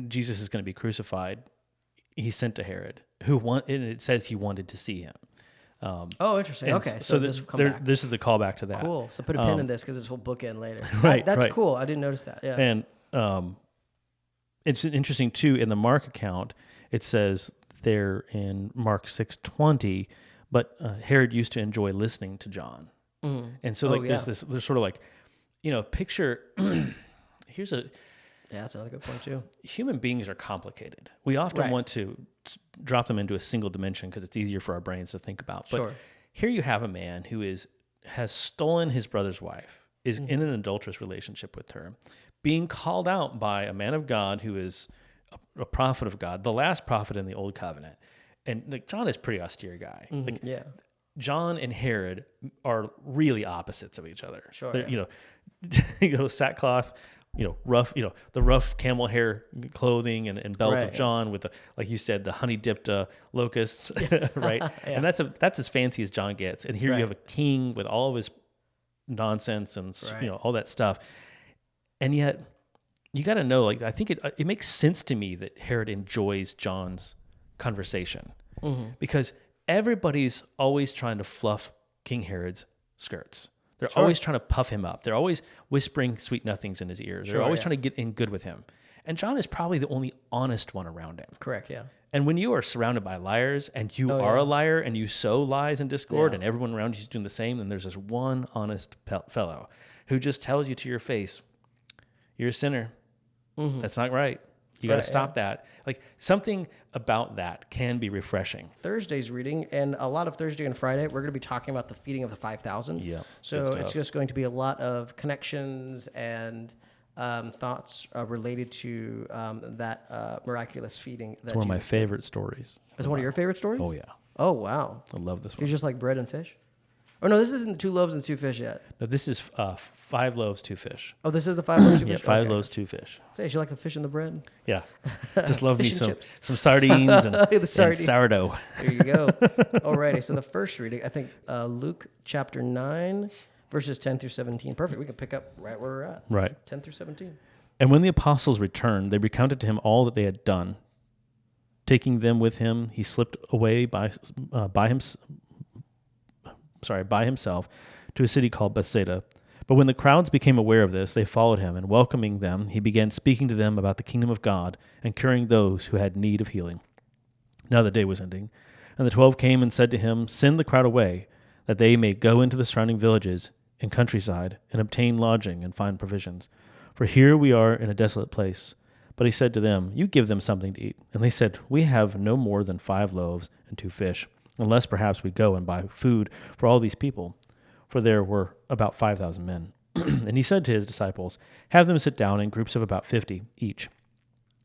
Jesus is going to be crucified, he's sent to Herod, and it says he wanted to see him.
Interesting. Okay.
So
this will come back.
This is the callback to that.
Cool. So put a pin in this because this will bookend later.
Right.
That's
right.
cool. I didn't notice that. Yeah.
And it's interesting too, in the Mark account, it says there in Mark 6:20, but Herod used to enjoy listening to John. Mm-hmm. And so there's sort of like, picture, here's a...
Yeah, that's another good point too.
Human beings are complicated. We often want to drop them into a single dimension because it's easier for our brains to think about. But here you have a man who has stolen his brother's wife, is in an adulterous relationship with her, being called out by a man of God who is a prophet of God, the last prophet in the Old Covenant. And John is a pretty austere guy. John and Herod are really opposites of each other.
Sure.
Sackcloth, rough, the rough camel hair clothing and belt of John with the, like you said, the honey dipped locusts, right? And that's as fancy as John gets. And here you have a king with all of his nonsense and all that stuff. And yet you got to know, I think it makes sense to me that Herod enjoys John's conversation because everybody's always trying to fluff King Herod's skirts. They're always trying to puff him up. They're always whispering sweet nothings in his ears. They're always trying to get in good with him. And John is probably the only honest one around him.
Correct, yeah.
And when you are surrounded by liars and you are a liar and you sow lies and discord and everyone around you is doing the same, then there's this one honest fellow who just tells you to your face, you're a sinner. That's not right. You got to stop that. Something about that can be refreshing.
Thursday's reading, and a lot of Thursday and Friday, we're going to be talking about the feeding of the 5,000.
Yeah.
So it's just going to be a lot of connections and thoughts related to that miraculous feeding.
It's one of my favorite stories.
Is it one of your favorite stories?
Oh, yeah.
Oh, wow.
I love this one.
It's just like bread and fish? Oh, no, this isn't the 2 loaves and 2 fish yet.
No, this is 5 loaves, 2 fish.
Oh, this is the 5 loaves, 2 fish?
Yeah, 5 loaves, 2 fish.
Say, you like the fish and the bread?
Yeah. Just love me
Fish and
some sardines and,
The sardines.
and sourdough.
There you go. Alrighty, so the first reading, I think Luke chapter 9, verses 10 through 17. Perfect. We can pick up right where we're at.
Right.
10 through 17.
And when the apostles returned, they recounted to him all that they had done. Taking them with him, he slipped away by himself to a city called Bethsaida. But when the crowds became aware of this, they followed him, and welcoming them, he began speaking to them about the kingdom of God and curing those who had need of healing. Now the day was ending, and the 12 came and said to him, "Send the crowd away, that they may go into the surrounding villages and countryside and obtain lodging and find provisions. For here we are in a desolate place." But he said to them, "You give them something to eat." And they said, "We have no more than 5 loaves and 2 fish, unless perhaps we go and buy food for all these people." For there were about 5,000 men. And he said to his disciples, "Have them sit down in groups of about 50 each."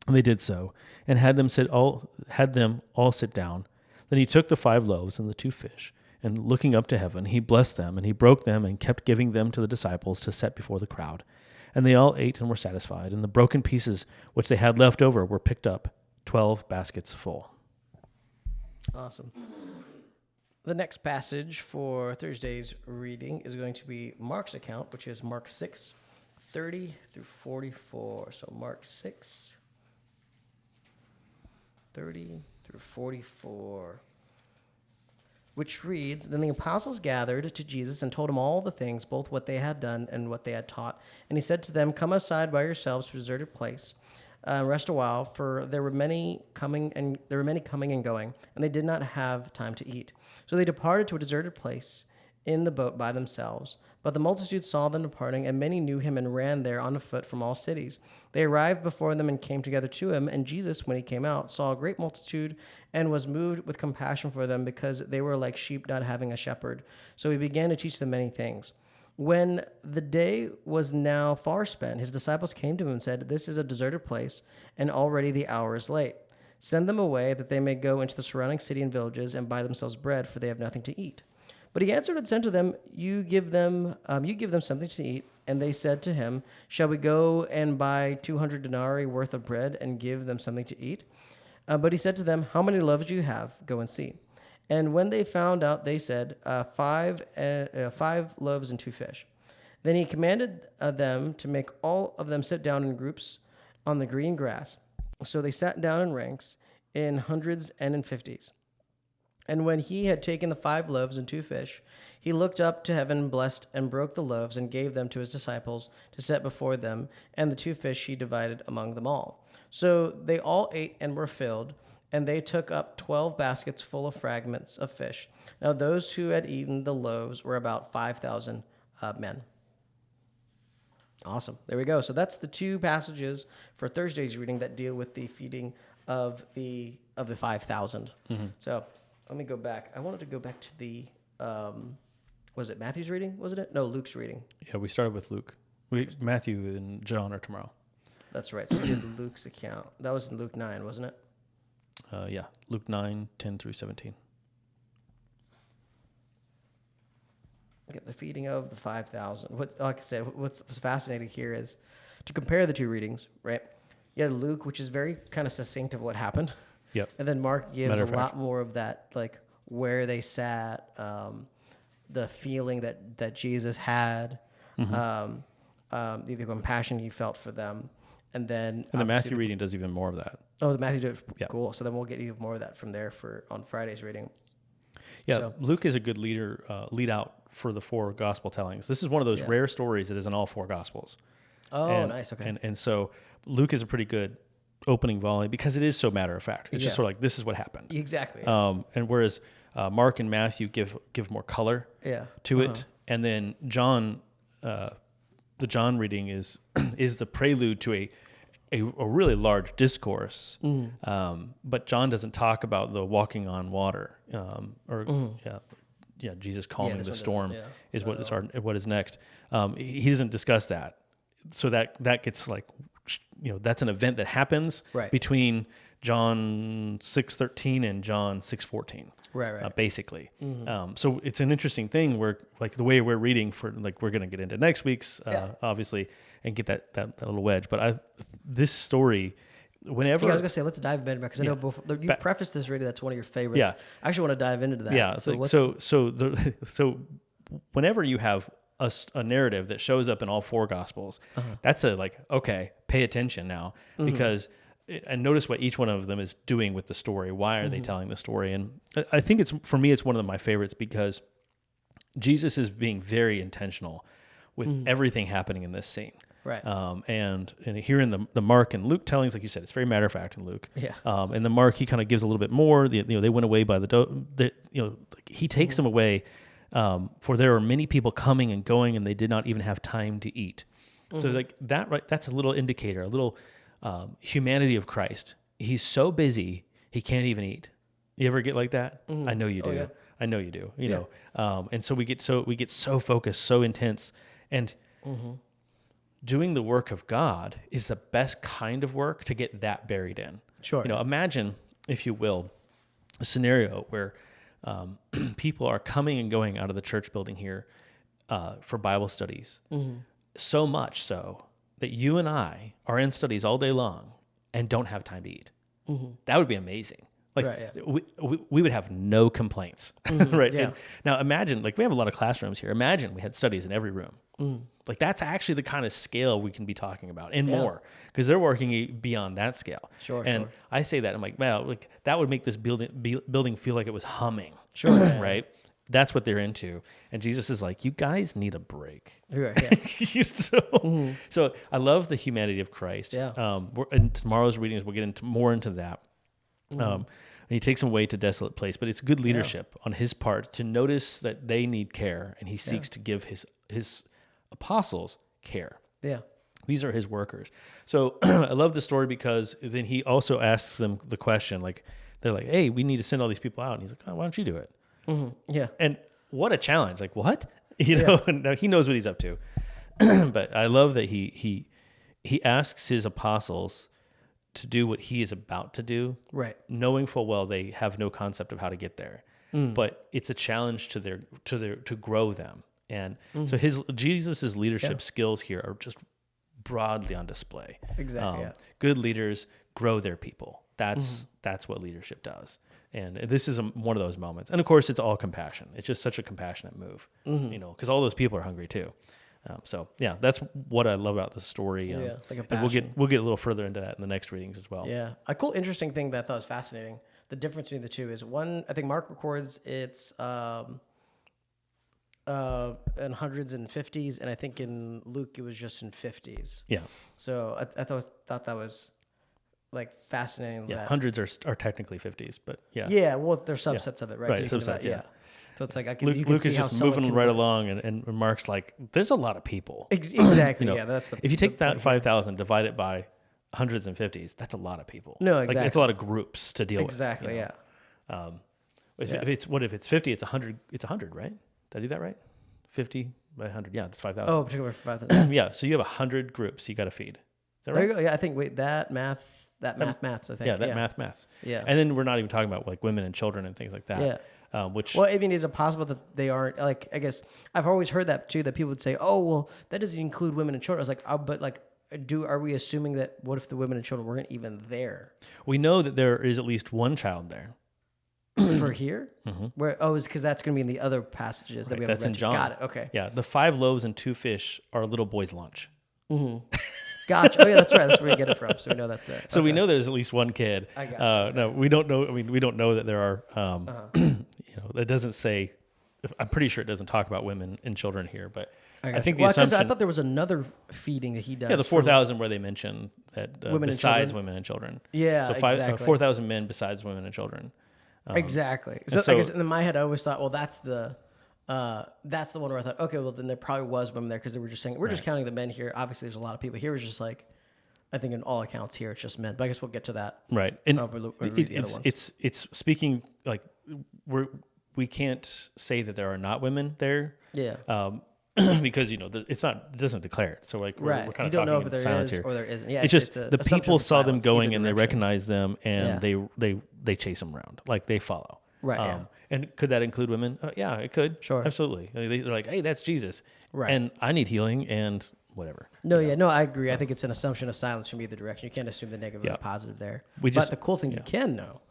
And they did so, and had them all sit down. Then he took the 5 loaves and the 2 fish, and looking up to heaven, he blessed them, and he broke them and kept giving them to the disciples to set before the crowd. And they all ate and were satisfied, and the broken pieces which they had left over were picked up, 12 baskets full.
Awesome. The next passage for Thursday's reading is going to be Mark's account, which is Mark 6, 30 through 44. So Mark 6, 30 through 44, which reads, Then the apostles gathered to Jesus and told him all the things, both what they had done and what they had taught. And he said to them, Come aside by yourselves to a deserted place, rest a while, for there were many coming and going, and they did not have time to eat. So they departed to a deserted place in the boat by themselves. But the multitude saw them departing, and many knew him and ran there on foot from all cities. They arrived before them and came together to him. And Jesus, when he came out, saw a great multitude and was moved with compassion for them, because they were like sheep not having a shepherd. So he began to teach them many things. When the day was now far spent, his disciples came to him and said, This is a deserted place, and already the hour is late. Send them away, that they may go into the surrounding city and villages and buy themselves bread, for they have nothing to eat. But he answered and said to them, You give them something to eat. And they said to him, Shall we go and buy 200 denarii worth of bread and give them something to eat? But he said to them, How many loaves do you have? Go and see. And when they found out, they said, 5 loaves and 2 fish. Then he commanded them to make all of them sit down in groups on the green grass. So they sat down in ranks, in hundreds and in fifties. And when he had taken the 5 loaves and 2 fish, he looked up to heaven, blessed, and broke the loaves, and gave them to his disciples to set before them, and the 2 fish he divided among them all. So they all ate and were filled, and they took up 12 baskets full of fragments of fish. Now those who had eaten the loaves were about 5,000 men. Awesome. There we go. So that's the 2 passages for Thursday's reading that deal with the feeding of the 5,000. Mm-hmm. So let me go back. I wanted to go back to the, was it Matthew's reading, wasn't it? No, Luke's reading.
Yeah, we started with Luke. Matthew and John are tomorrow.
That's right. So we did Luke's account. That was in Luke 9, wasn't it?
Yeah, Luke 9, 10 through 17.
Get the feeding of the 5,000. Like I said, what's fascinating here is to compare the 2 readings, right? You had Luke, which is very kind of succinct of what happened.
Yep.
And then Mark gives a lot more of that, like where they sat, the feeling that Jesus had, the compassion he felt for them. And then
the Matthew reading does even more of that.
Oh, the Matthew did.
Yeah.
Cool. So then we'll get even more of that from there on Friday's reading.
Yeah,
So,
Luke is a good lead out for the 4 gospel tellings. This is one of those rare stories that is in all 4 gospels.
Oh, nice. Okay.
And so Luke is a pretty good opening volley because it is so matter of fact. It's just sort of like, this is what happened.
Exactly.
And whereas Mark and Matthew give more color to it, and then John, the John reading is the prelude to a really large discourse, but John doesn't talk about the walking on water, Jesus calming the storm is what is next. He doesn't discuss that, so that gets like, that's an event that happens between John 6:13 and John 6:14. Right. Basically. Mm-hmm. So it's an interesting thing where, like, the way we're reading for, like, we're going to get into next week's, obviously, and get that little wedge. But this story, whenever...
I was going to say, let's dive in, because I know before, you prefaced this reading, that's one of your favorites.
Yeah.
I actually want to dive into that.
Yeah. So whenever you have a narrative that shows up in all 4 gospels, that's okay, pay attention now, because... And notice what each one of them is doing with the story. Why are they telling the story? And I think for me, it's one of my favorites because Jesus is being very intentional with everything happening in this scene.
Right.
And here in the Mark and Luke tellings, like you said, it's very matter of fact in Luke.
Yeah.
And the Mark, he kind of gives a little bit more. They went away by he takes them away. For there are many people coming and going, and they did not even have time to eat. So like that, right? That's a little indicator, a little humanity of Christ. He's so busy he can't even eat. You ever get like that? I know you do.
Yeah.
I know you do. You know, and so we get so focused, so intense, and doing the work of God is the best kind of work to get that buried in.
Sure.
Imagine, if you will, a scenario where people are coming and going out of the church building here for Bible studies, so much so that you and I are in studies all day long and don't have time to eat. That would be amazing. We would have no complaints, right?
Yeah.
Now imagine, we have a lot of classrooms here. Imagine we had studies in every room. Like that's actually the kind of scale we can be talking about and more, because they're working beyond that scale.
Sure.
I say that I'm like, wow, like that would make this building feel like it was humming.
Sure.
Right. That's what they're into. And Jesus is like, you guys need a break.
Right, yeah.
So I love the humanity of Christ.
Yeah.
In tomorrow's readings, we'll get more into that. And he takes them away to a desolate place, but it's good leadership on his part to notice that they need care, and he seeks to give his apostles care.
Yeah.
These are his workers. So I love the story because then he also asks them the question, like, they're like, hey, we need to send all these people out. And he's like, oh, why don't you do it?
Yeah.
And what a challenge. Like, what? You know, and he knows what he's up to. But I love that he asks his apostles to do what he is about to do,
Right.
knowing full well they have no concept of how to get there. But it's a challenge to grow them. And so Jesus's leadership skills here are just broadly on display.
Exactly.
Good leaders grow their people. That's what leadership does. And this is one of those moments. And of course, it's all compassion. It's just such a compassionate move, you know, because all those people are hungry too. So yeah, that's what I love about the story.
Like a
and we'll get a little further into that in the next readings as well.
Yeah. A cool, interesting thing that I thought was fascinating. The difference between the two is one, I think Mark records it's in hundreds and 50s, and I think in Luke it was just in 50s.
Yeah.
So I thought that was like fascinating.
Yeah.
That,
hundreds are technically 50s, but yeah.
Yeah. Well, they're subsets of it, right?
Right.
You can
Subsets. Yeah.
So it's like
Luke,
you can
Luke
see
is
how
just
someone
moving
can
right
live-
along, and Mark's like, there's a lot of people.
Exactly.
You know,
yeah. That's the.
If you take
the
that
point here.
5,000, divide it by hundreds and 50s, that's a lot of people.
No,
Like, it's
exactly.
a lot of groups to deal
Exactly.
with. You
Yeah.
know? If it's 50, it's 100. It's 100, right? Did I do that right? 50 by 100. Yeah, that's 5,000.
Oh, particularly for 5,000.
Yeah. So you have 100 groups you got to feed. Is that
There
right?
you go. Yeah, I think maths. I think.
Yeah, that maths.
Yeah.
And then we're not even talking about like women and children and things like that.
Yeah.
Which
Well, I mean, is it possible that they aren't like? I guess I've always heard that too. That people would say, "Oh, well, that doesn't include women and children." I was like, "Oh, but like, are we assuming that? What if the women and children weren't even there
we know that there is at least one child there.
for here? Where? Oh, is because that's going to be in the other passages that we
Right,
haven't
that's in
read.
John.
Got it. Okay.
Yeah, the 5 loaves and 2 fish are a little boy's lunch.
Gotcha. Oh yeah, that's right. That's where we get it from. So we know that's it.
So we know there's at least one kid.
I got
No, we don't know. I mean, we don't know that there are. You know, it doesn't say. I'm pretty sure it doesn't talk about women and children here, but I think the
because
assumption.
I thought there was another feeding that he does.
Yeah, the
for-
4,000 where they mention that
Women and
besides
children.
women and children.
Yeah,
So
exactly.
4,000 men besides women and children.
Exactly. So,
so-
I guess in my head, I always thought, well, that's the one where I thought, okay, well, then there probably was women there because they were just saying we're just counting the men here. Obviously, there's a lot of people here. It's just like, I think in all accounts here, it's just men. But I guess we'll get to that.
Right, and
When we read the other ones.
it's speaking like we can't say that there are not women there.
Yeah.
Because you know it doesn't declare it. So like we're
Right.
kind
You
of
don't know
talking
if
in
there
silence
is
here.
or there isn't. Yeah.
It's just
a
the
assumption
people
of
saw them
silence,
going
either
and they
direction.
recognized them and
Yeah.
they chase them around, like they follow.
Right, yeah.
And could that include women? Yeah, it could.
Sure.
Absolutely. They're like, hey, that's Jesus.
Right.
And I need healing and whatever.
No, yeah, no, I agree. I think it's an assumption of silence from either direction. You can't assume the negative or
Yeah.
the positive there.
We just-
but the cool thing you can know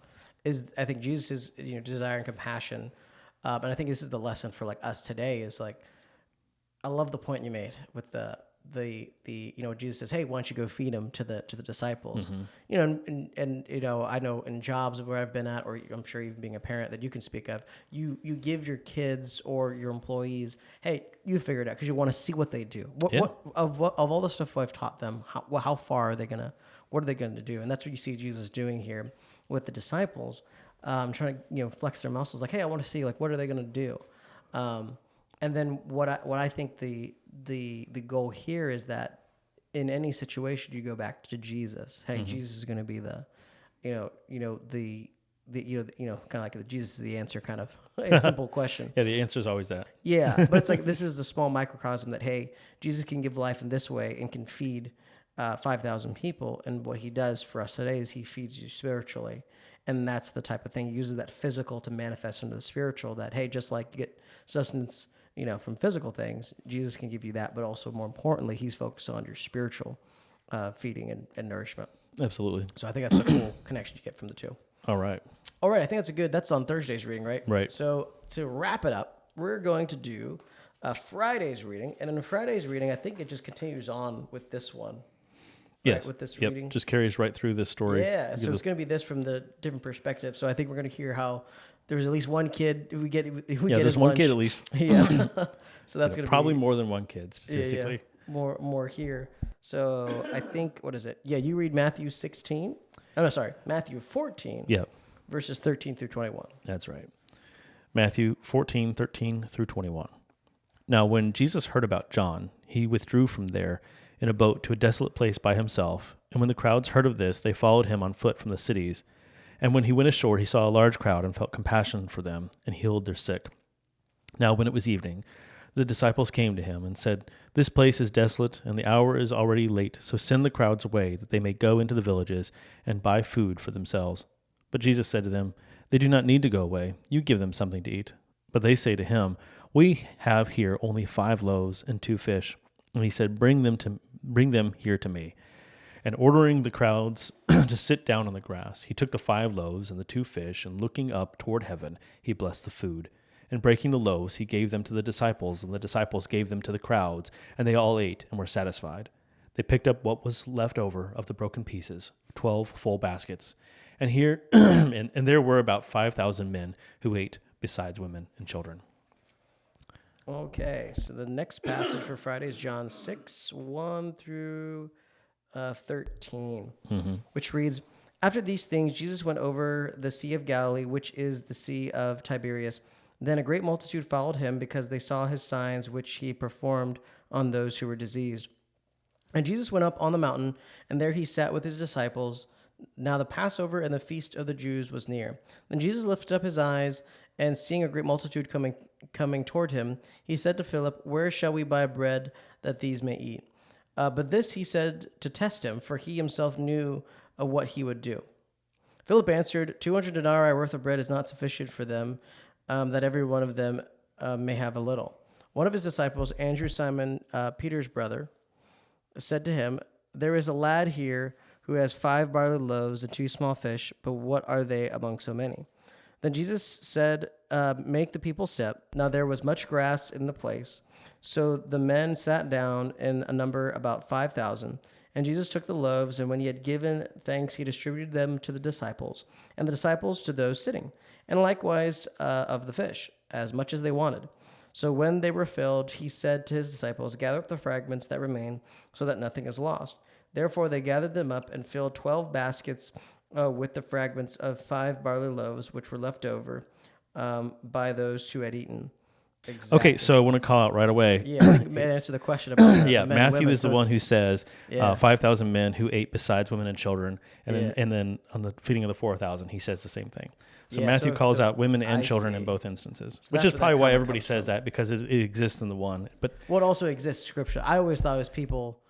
is I think Jesus' desire and compassion, and I think this is the lesson for like us today is like, I love the point you made with the Jesus says, hey, why don't you go feed them to the disciples? You know, and you know, I know in jobs where I've been at, or I'm sure even being a parent that you can speak of, you give your kids or your employees, hey, you figure it out because you want to see what they do. What of all the stuff I've taught them, how far are they what are they gonna do? And that's what you see Jesus doing here with the disciples, trying to flex their muscles. Like, hey, I want to see like what are they gonna do. And then what I think the goal here is that in any situation you go back to Jesus. Hey, Jesus is going to be the kind of like the Jesus is the answer kind of a simple question.
Yeah, the answer is always that.
Yeah, but it's like this is the small microcosm that hey, Jesus can give life in this way and can feed 5,000 people, and what he does for us today is he feeds you spiritually. And that's the type of thing. He uses that physical to manifest into the spiritual, that, hey, just like you get sustenance, from physical things, Jesus can give you that. But also more importantly, he's focused on your spiritual feeding and nourishment.
Absolutely.
So I think that's the cool connection you get from the two.
All right.
I think that's on Thursday's reading, right?
Right.
So to wrap it up, we're going to do Friday's reading. And in Friday's reading, I think it just continues on with this one.
Yes.
Right, with this
Yep.
reading.
Just carries right through this story.
Yeah, so it's going to be this from the different perspective. So I think we're going to hear how there was at least one kid who get
there's one kid at least.
Yeah. So that's going to
probably
be
more than one kid statistically.
more here. So I think, what is it? Yeah, you read Matthew 16. Oh, no, sorry, Matthew 14.
Yep.
Verses 13 through 21.
That's right. Matthew 14:13 through 21. Now, when Jesus heard about John, he withdrew from there in a boat to a desolate place by himself. And when the crowds heard of this, they followed him on foot from the cities. And when he went ashore, he saw a large crowd and felt compassion for them and healed their sick. Now, when it was evening, the disciples came to him and said, "This place is desolate, and the hour is already late, so send the crowds away, that they may go into the villages and buy food for themselves." But Jesus said to them, "They do not need to go away. You give them something to eat." But they say to him, "We have here only 5 loaves and 2 fish." And he said, Bring them here to me." And ordering the crowds to sit down on the grass, he took the 5 loaves and the 2 fish, and looking up toward heaven, he blessed the food. And breaking the loaves, he gave them to the disciples, and the disciples gave them to the crowds, and they all ate and were satisfied. They picked up what was left over of the broken pieces, 12 full baskets. And here, and there were about 5,000 men who ate, besides women and children.
Okay, so the next passage for Friday is John 6, 1 through 13, which reads, "After these things, Jesus went over the Sea of Galilee, which is the Sea of Tiberias. Then a great multitude followed him because they saw his signs which he performed on those who were diseased. And Jesus went up on the mountain, and there he sat with his disciples. Now the Passover and the feast of the Jews was near. Then Jesus lifted up his eyes, and seeing a great multitude coming toward him, he said to Philip, 'Where shall we buy bread that these may eat?' But this he said to test him, for he himself knew what he would do. Philip answered, 200 denarii worth of bread is not sufficient for them, that every one of them may have a little. One of his disciples, Andrew, Simon Peter's brother, said to him, 'There is a lad here who has 5 barley loaves and 2 small fish, but what are they among so many?' Then Jesus said, 'Make the people sit.' Now there was much grass in the place. So the men sat down in a number about 5,000. And Jesus took the loaves, and when he had given thanks, he distributed them to the disciples, and the disciples to those sitting, and likewise of the fish, as much as they wanted. So when they were filled, he said to his disciples, 'Gather up the fragments that remain, so that nothing is lost.' Therefore they gathered them up and filled 12 baskets with the fragments of 5 barley loaves, which were left over by those who had eaten." Exactly.
Okay, so I want to call out right away.
Yeah, answer the question about
yeah,
men and
Matthew
women,
is the
so
one who says 5,000 men who ate besides women and children, and then on the feeding of the 4,000, he says the same thing. So Matthew calls out women and children in both instances, which is probably why everybody says that, because it exists in the one. But
what also exists in Scripture? I always thought it was people.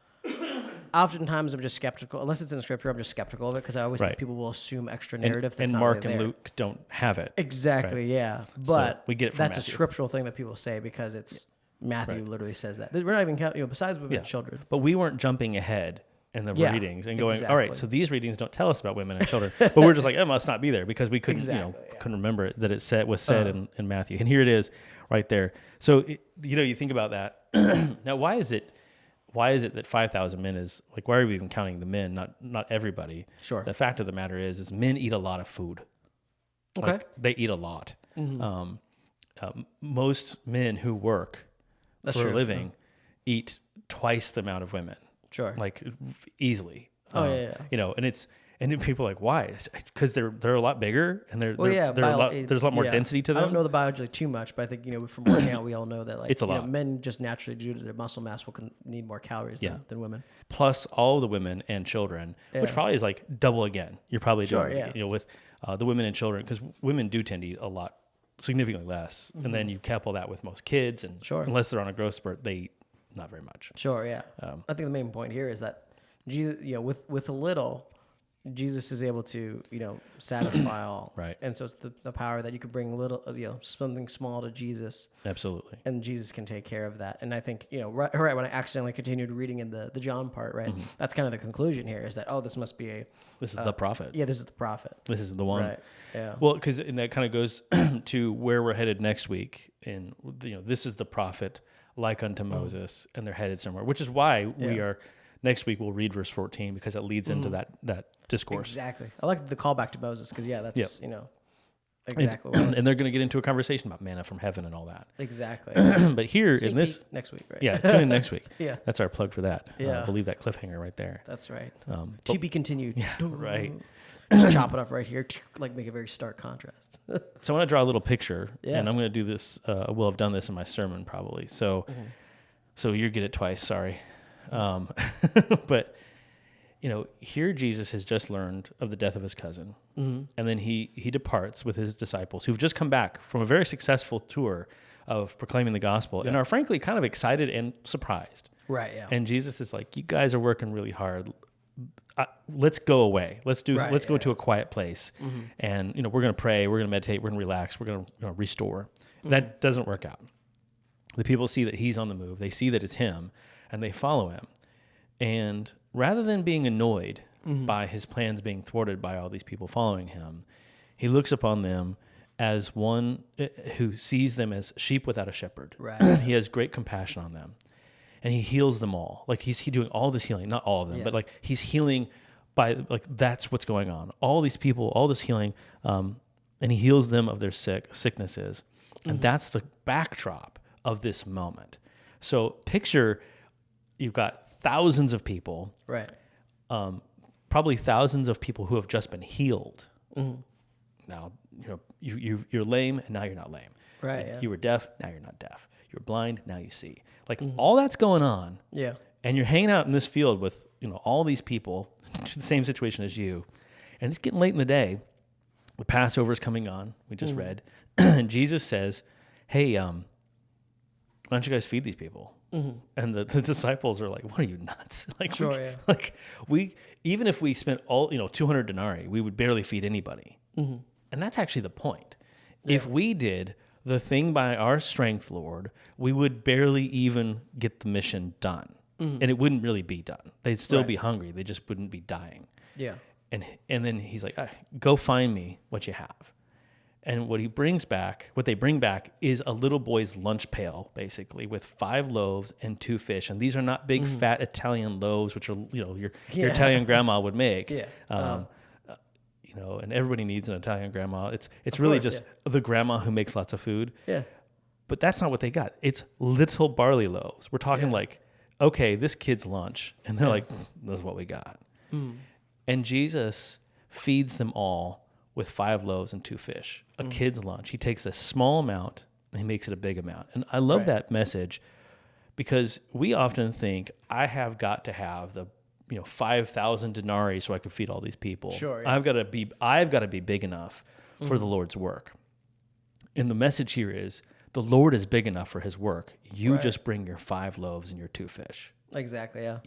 Oftentimes, I'm just skeptical. Unless it's in Scripture, I'm just skeptical of it because I always think people will assume extra narrative.
And Mark and Luke don't have it.
Exactly, right? Yeah. But
so we get it from
that's
Matthew.
A scriptural thing that people say because it's Matthew literally says that. We're not even counting, besides women and children.
But we weren't jumping ahead in the readings and going, all right, so these readings don't tell us about women and children. But we're just like, it must not be there because we couldn't, couldn't remember that it was said in Matthew. And here it is right there. So, you think about that. Now, why is it that 5,000 men is like, why are we even counting the men, not everybody?
Sure.
The fact of the matter is men eat a lot of food.
Okay.
Like, they eat a lot. Mm-hmm. Most men who work for a living eat twice the amount of women.
Sure.
Like easily. And then people are like, why? Because they're a lot bigger and there's a lot more density to them.
I don't know the biology too much, but I think from working out, we all know that
it's a lot.
Men just naturally, due to their muscle mass, will need more calories than women.
Plus all of the women and children, which probably is like double again. You're probably doing with the women and children, because women do tend to eat a lot, significantly less. Mm-hmm. And then you couple that with most kids, and unless they're on a growth spurt, they eat not very much.
Sure, yeah. I think the main point here is that with a little, Jesus is able to, satisfy all.
Right.
And so it's the power that you could bring little, something small to Jesus.
Absolutely.
And Jesus can take care of that. And I think, right when I accidentally continued reading in the John part, right, that's kind of the conclusion here is that, this must be
this is the prophet.
Yeah, this is the prophet.
This is the one.
Right. Yeah.
Well, and that kind of goes to where we're headed next week. And, this is the prophet like unto Moses, and they're headed somewhere, which is why we are, next week we'll read verse 14 because it leads into that discourse.
Exactly. I like the callback to Moses because, that's, exactly.
And they're going to get into a conversation about manna from heaven and all that.
Exactly.
But here
Sneak
in this...
peek next week, right?
Yeah, tune in next week.
Yeah.
That's our plug for that.
Yeah.
We'll leave that cliffhanger right there.
That's right.
To
be continued.
Yeah, right.
Just chop it up right here, make a very stark contrast.
So I want to draw a little picture,
Yeah.
and I'm going to do this. We'll have done this in my sermon probably. So, so you get it twice. Sorry, but here Jesus has just learned of the death of his cousin, and then he departs with his disciples who've just come back from a very successful tour of proclaiming the gospel, and are frankly kind of excited and surprised.
Right. Yeah.
And Jesus is like, "You guys are working really hard. Let's go away. Let's go to a quiet place, and we're going to pray. We're going to meditate. We're going to relax. We're going to restore." That doesn't work out. The people see that he's on the move. They see that it's him, and they follow him. And rather than being annoyed by his plans being thwarted by all these people following him, he looks upon them as one who sees them as sheep without a shepherd.
Right.
He has great compassion on them. And he heals them all. Like he's doing all this healing, not all of them, but like he's healing by that's what's going on. All these people, all this healing, and he heals them of their sicknesses. And that's the backdrop of this moment. So picture you've got thousands of people,
right?
Probably thousands of people who have just been healed. Now you're lame, and now you're not lame.
Right. Yeah.
You were deaf, now you're not deaf. You were blind, now you see. Like all that's going on.
Yeah.
And you're hanging out in this field with all these people, the same situation as you, and it's getting late in the day. The Passover is coming on. We just read, and Jesus says, "Hey, why don't you guys feed these people?" And the disciples are like, "What are you, nuts?" Like even if we spent all 200 denarii, we would barely feed anybody. And that's actually the point. Yeah. If we did the thing by our strength, Lord, we would barely even get the mission done. And it wouldn't really be done. They'd still be hungry. They just wouldn't be dying.
Yeah.
And then he's like, "Go find me what you have." And what they bring back is a little boy's lunch pail, basically, with 5 loaves and 2 fish. And these are not big, fat Italian loaves, which are your Italian grandma would make.
Yeah.
And everybody needs an Italian grandma. It's really just the grandma who makes lots of food.
Yeah.
But that's not what they got. It's little barley loaves. We're talking like, okay, this kid's lunch. And they're like, this is what we got. And Jesus feeds them all with 5 loaves and 2 fish, a kid's lunch. He takes a small amount and he makes it a big amount. And I love that message because we often think I have got to have the 5,000 denarii so I could feed all these people.
Sure. Yeah.
I've got to be big enough for the Lord's work. And the message here is the Lord is big enough for his work. You just bring your 5 loaves and your 2 fish.
Exactly. Yeah.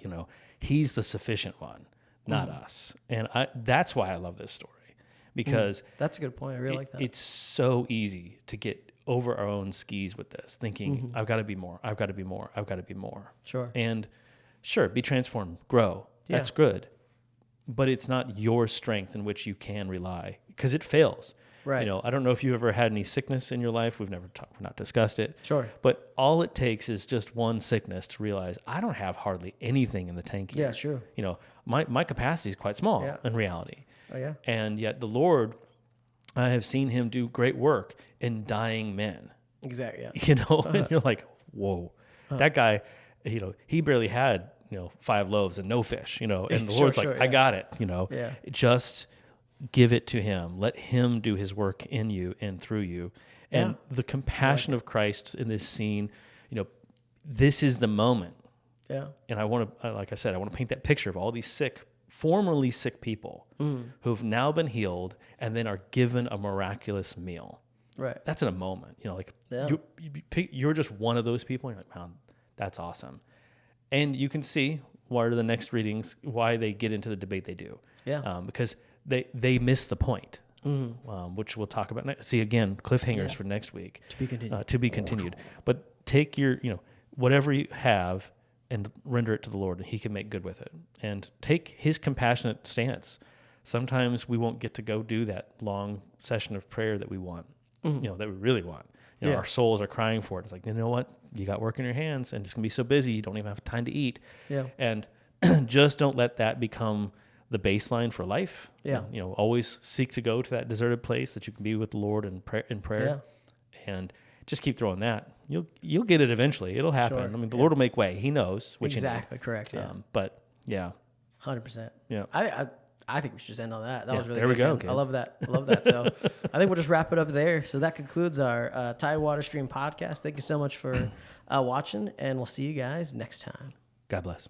He's the sufficient one, not us. And that's why I love this story because
that's a good point. I really like that. It's
so easy to get over our own skis with this, thinking I've got to be more. I've got to be more. I've got to be more.
Sure.
And sure, be transformed, grow. That's good. But it's not your strength in which you can rely because it fails.
Right.
I don't know if you ever had any sickness in your life. We've not discussed it.
Sure.
But all it takes is just one sickness to realize I don't have hardly anything in the tank here.
Yeah, sure.
My capacity is quite small in reality.
Oh, yeah.
And yet the Lord, I have seen him do great work in dying men.
Exactly. Yeah.
And you're like, whoa, that guy, he barely had 5 loaves and no fish, and the Lord's like, I got it, just give it to him. Let him do his work in you and through you. And the compassion of Christ in this scene, this is the moment.
Yeah.
And I want to, like I said, I want to paint that picture of all these formerly sick people who've now been healed and then are given a miraculous meal.
Right.
That's in a moment, you're just one of those people. And you're like, man, that's awesome. And you can see why the next readings, why they get into the debate they do.
Yeah.
Because they miss the point, which we'll talk about next. See, again, cliffhangers for next week. To be continued. But take your, whatever you have and render it to the Lord, and he can make good with it. And take his compassionate stance. Sometimes we won't get to go do that long session of prayer that we want, that we really want. You know, our souls are crying for it. It's like, you know what? You got work in your hands and it's going to be so busy. You don't even have time to eat.
Yeah.
And just don't let that become the baseline for life.
Yeah.
And, you know, always seek to go to that deserted place that you can be with the Lord in prayer. And just keep throwing that. You'll get it eventually. It'll happen.
Sure.
I mean, the Lord will make way. He knows what
Exactly.
you need.
Correct. Yeah.
But yeah.
100%.
Yeah.
I think we should just end on that. That
Yeah,
was really
there we
good,
go,
man.
kids.
I love that. I love that. So I think we'll just wrap it up there. So that concludes our Tidewater Stream podcast. Thank you so much for watching, and we'll see you guys next time.
God bless.